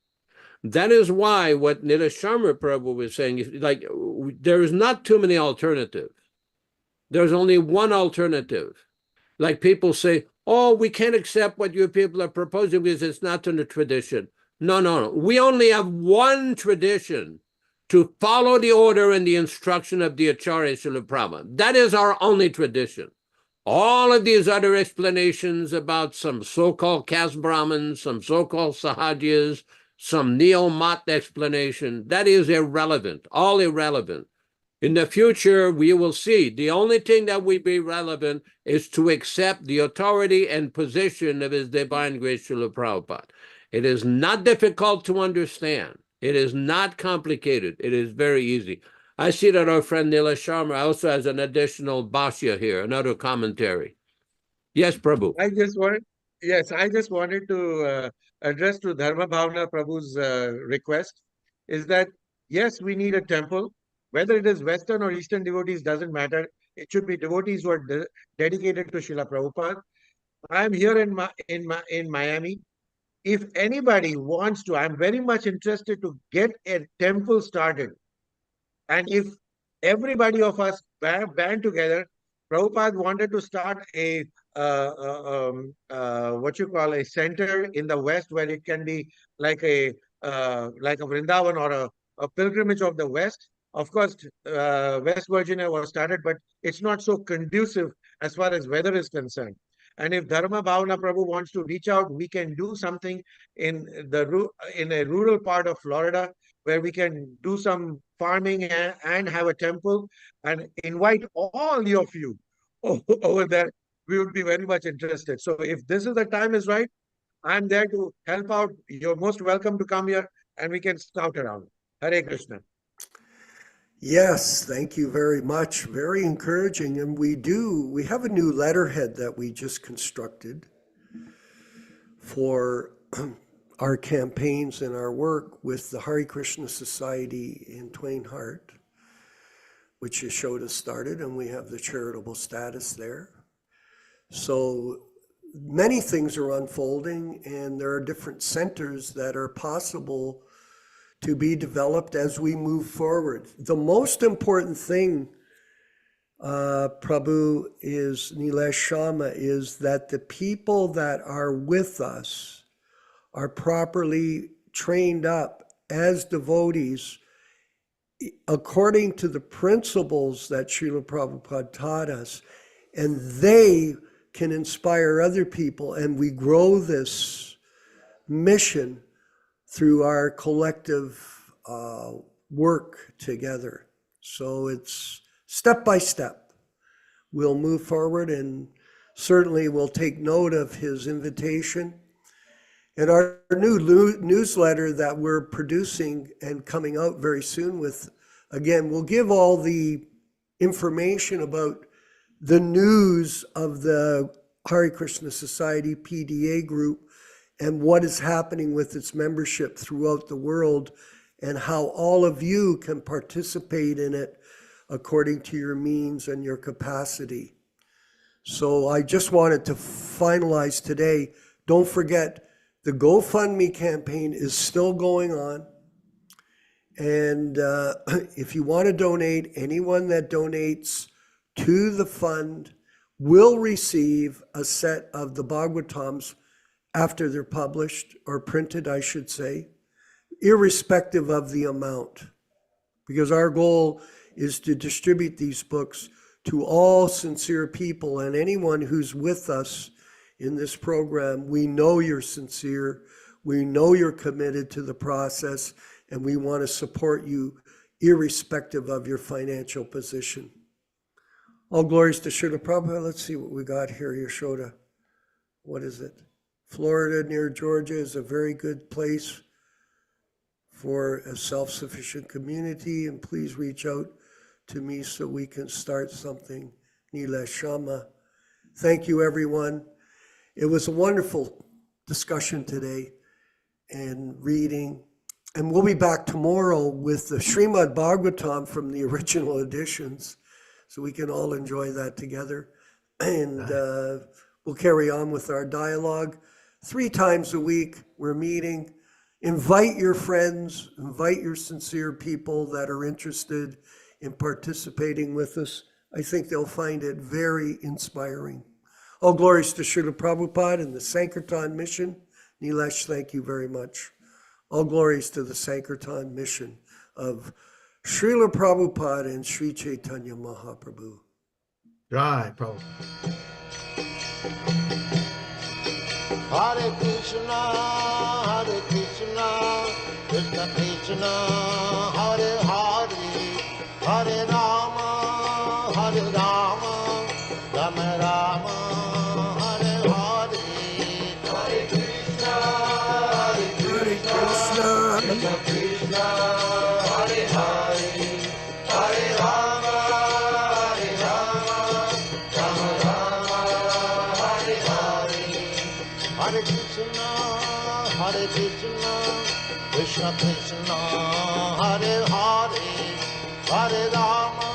That is why what Nila Sharma Prabhu was saying is like, there is not too many alternatives. There's only one alternative. Like people say, oh, we can't accept what you people are proposing because it's not in the tradition. No. We only have one tradition to follow the order and the instruction of the Acharya Srila Prabhupada. That is our only tradition. All of these other explanations about some so-called caste Brahmins, some so-called Sahajas, some neo-mat explanation, that is irrelevant, all irrelevant. In the future, we will see. The only thing that will be relevant is to accept the authority and position of His Divine Grace Srila Prabhupada. It is not difficult to understand. It is not complicated. It is very easy. I see that our friend Nila Sharma also has an additional bhashya here, another commentary. Yes, Prabhu. I just wanted to address to Dharma Bhavana Prabhu's request is that, yes, we need a temple. Whether it is Western or Eastern devotees doesn't matter. It should be devotees who are dedicated to Srila Prabhupada. I'm here in Miami. If anybody wants to, I'm very much interested to get a temple started. And if everybody of us band together, Prabhupada wanted to start a what you call a center in the West where it can be like a Vrindavan or a pilgrimage of the West. Of course, West Virginia was started, but it's not so conducive as far as weather is concerned. And if Dharma Bhavana Prabhu wants to reach out, we can do something in a rural part of Florida where we can do some farming and have a temple and invite all of you over there. We would be very much interested. So if this is the time is right, I'm there to help out. You're most welcome to come here and we can scout around. Hare Krishna. Yes, thank you very much. Very encouraging. And we have a new letterhead that we just constructed for our campaigns and our work with the Hare Krishna Society in Twain Harte, which Yashoda started, and we have the charitable status there. So many things are unfolding, and there are different centers that are possible to be developed as we move forward. The most important thing, Prabhu, is Nilesh Sharma, is that the people that are with us are properly trained up as devotees according to the principles that Srila Prabhupada taught us, and they can inspire other people, and we grow this mission through our collective work together. So it's step by step. We'll move forward, and certainly we'll take note of his invitation. And our new newsletter that we're producing and coming out very soon with, again, we'll give all the information about the news of the Hare Krishna Society PDA group and what is happening with its membership throughout the world, and how all of you can participate in it according to your means and your capacity. So I just wanted to finalize today. Don't forget, the GoFundMe campaign is still going on. And if you want to donate, anyone that donates to the fund will receive a set of the Bhagavatams after they're published, or printed, I should say, irrespective of the amount. Because our goal is to distribute these books to all sincere people, and anyone who's with us in this program, we know you're sincere, we know you're committed to the process, and we want to support you irrespective of your financial position. All glories to Srila Prabhupada. Let's see what we got here, Yashoda. What is it? Florida near Georgia is a very good place for a self-sufficient community, and please reach out to me so we can start something. Nilesh Sharma. Thank you, everyone. It was a wonderful discussion today and reading. And we'll be back tomorrow with the Srimad Bhagavatam from the original editions, so we can all enjoy that together. And we'll carry on with our dialogue. 3 times a week, we're meeting. Invite your friends, invite your sincere people that are interested in participating with us. I think they'll find it very inspiring. All glories to Srila Prabhupada and the Sankirtan mission. Nilesh, thank you very much. All glories to the Sankirtan mission of Srila Prabhupada and Sri Chaitanya Mahaprabhu. Jai Prabhupada. Hare Krishna, Krishna Krishna, Hare Hare, Hare Rama, Rama Rama, Hare Hare, Hare Krishna, Krishna Krishna, Hare Hare, Hare Rama, Rama Rama, Hare Hare. Hare Krishna, Krishna Krishna, Hare Hare, Hare Rama,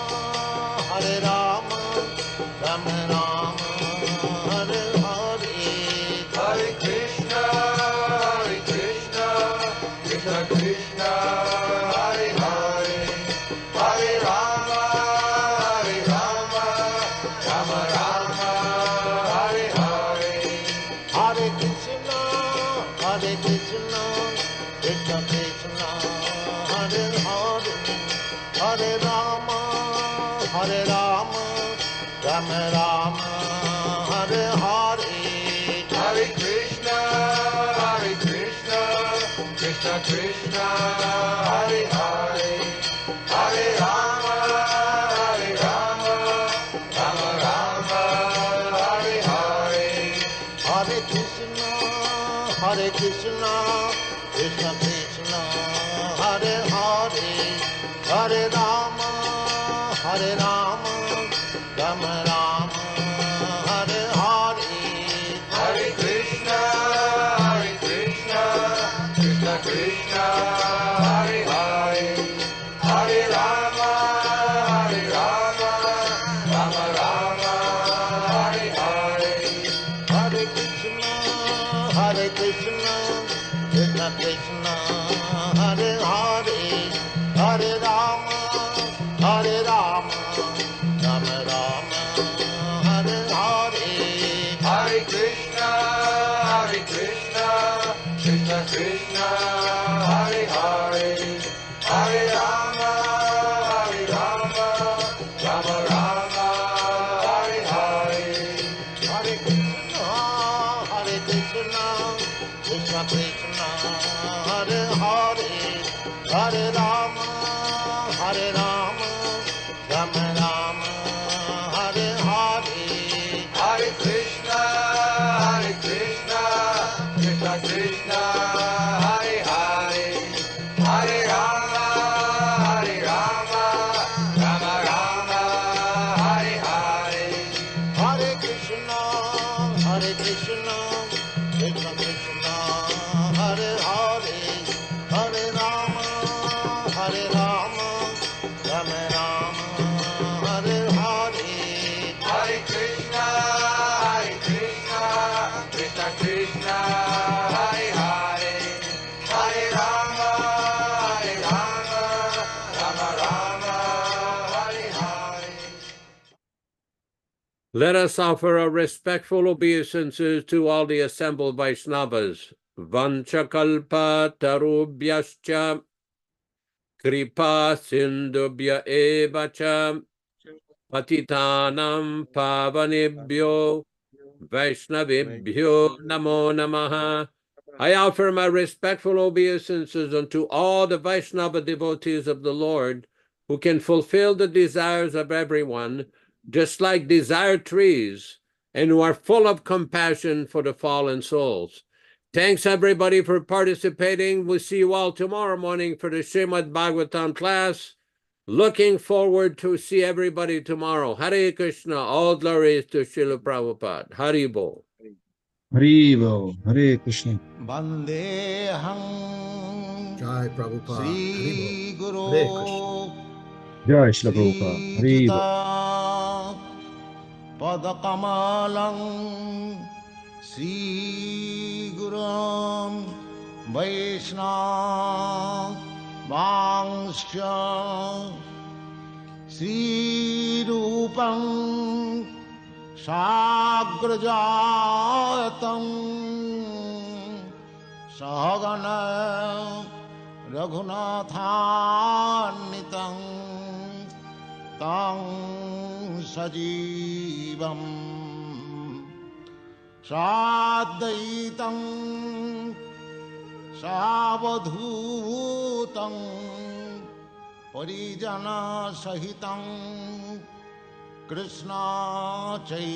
Rama Rama, Hare Hare. Hare Krishna, Krishna Krishna, Hare Hare, Hare Rama, Rama Rama, Hare Hare. Hare Krishna, Krishna Krishna, Hare Hare, Hare Rama, Rama Rama, Hare Hare. Hare Krishna, Krishna Krishna, Hare Hare, Hare Rama, Rama Rama, Hare Hare. Hare Krishna, Krishna Krishna, Hare Hare, Hare Rama, Rama Rama, Hare Hare. Hare Krishna, Krishna Krishna, Hare Hare, Hare Rama, Rama Rama, Hare Hare. Hare Krishna, Krishna Krishna, Hare Hare, Hare Rama, Rama Rama, Hare Hare. Hare Krishna, Krishna Krishna, Hare Hare, Hare Rama, Rama Rama, Hare Hare. Hare Krishna, Krishna Krishna, Hare Hare, Hare Rama, Rama Rama, Hare Hare. Hare Krishna, Krishna Krishna, Hare Hare, Hare Rama, Rama Rama, Hare Hare. Hare Krishna, Krishna Krishna, Hare Hare, Hare Rama, Rama Rama, Hare Hare. Hare Krishna, Krishna Krishna, Hare Hare, Hare Rama, Rama Rama, Hare Hare. Let us offer our respectful obeisances to all the assembled Vaishnavas. Vanchakalpa tarubhyascha kripa sindubhya evacha patitanam pavanebhyo Vaishnavibhyo namo namaha. I offer my respectful obeisances unto all the Vaishnava devotees of the Lord who can fulfill the desires of everyone, just like desired trees, and who are full of compassion for the fallen souls. Thanks everybody for participating. We'll see you all tomorrow morning for the Srimad Bhagavatam class. Looking forward to see everybody tomorrow. Hare Krishna. All glories to Srila Prabhupada. Hari Bol. Haribo, Hare Krishna. Vandeham Jai Prabhupada. Sri Guru Hare Krishna. Jai Shri Prabhupada. Haribo. Padakamalam Sri Gurum Vaishnava Vangsha Sri Rupam Sagrajatam Sahagana रघुनाथान्वितं तं सजीवं साद्वैतं सावधूतं परिजनसहितं कृष्ण चैतन्य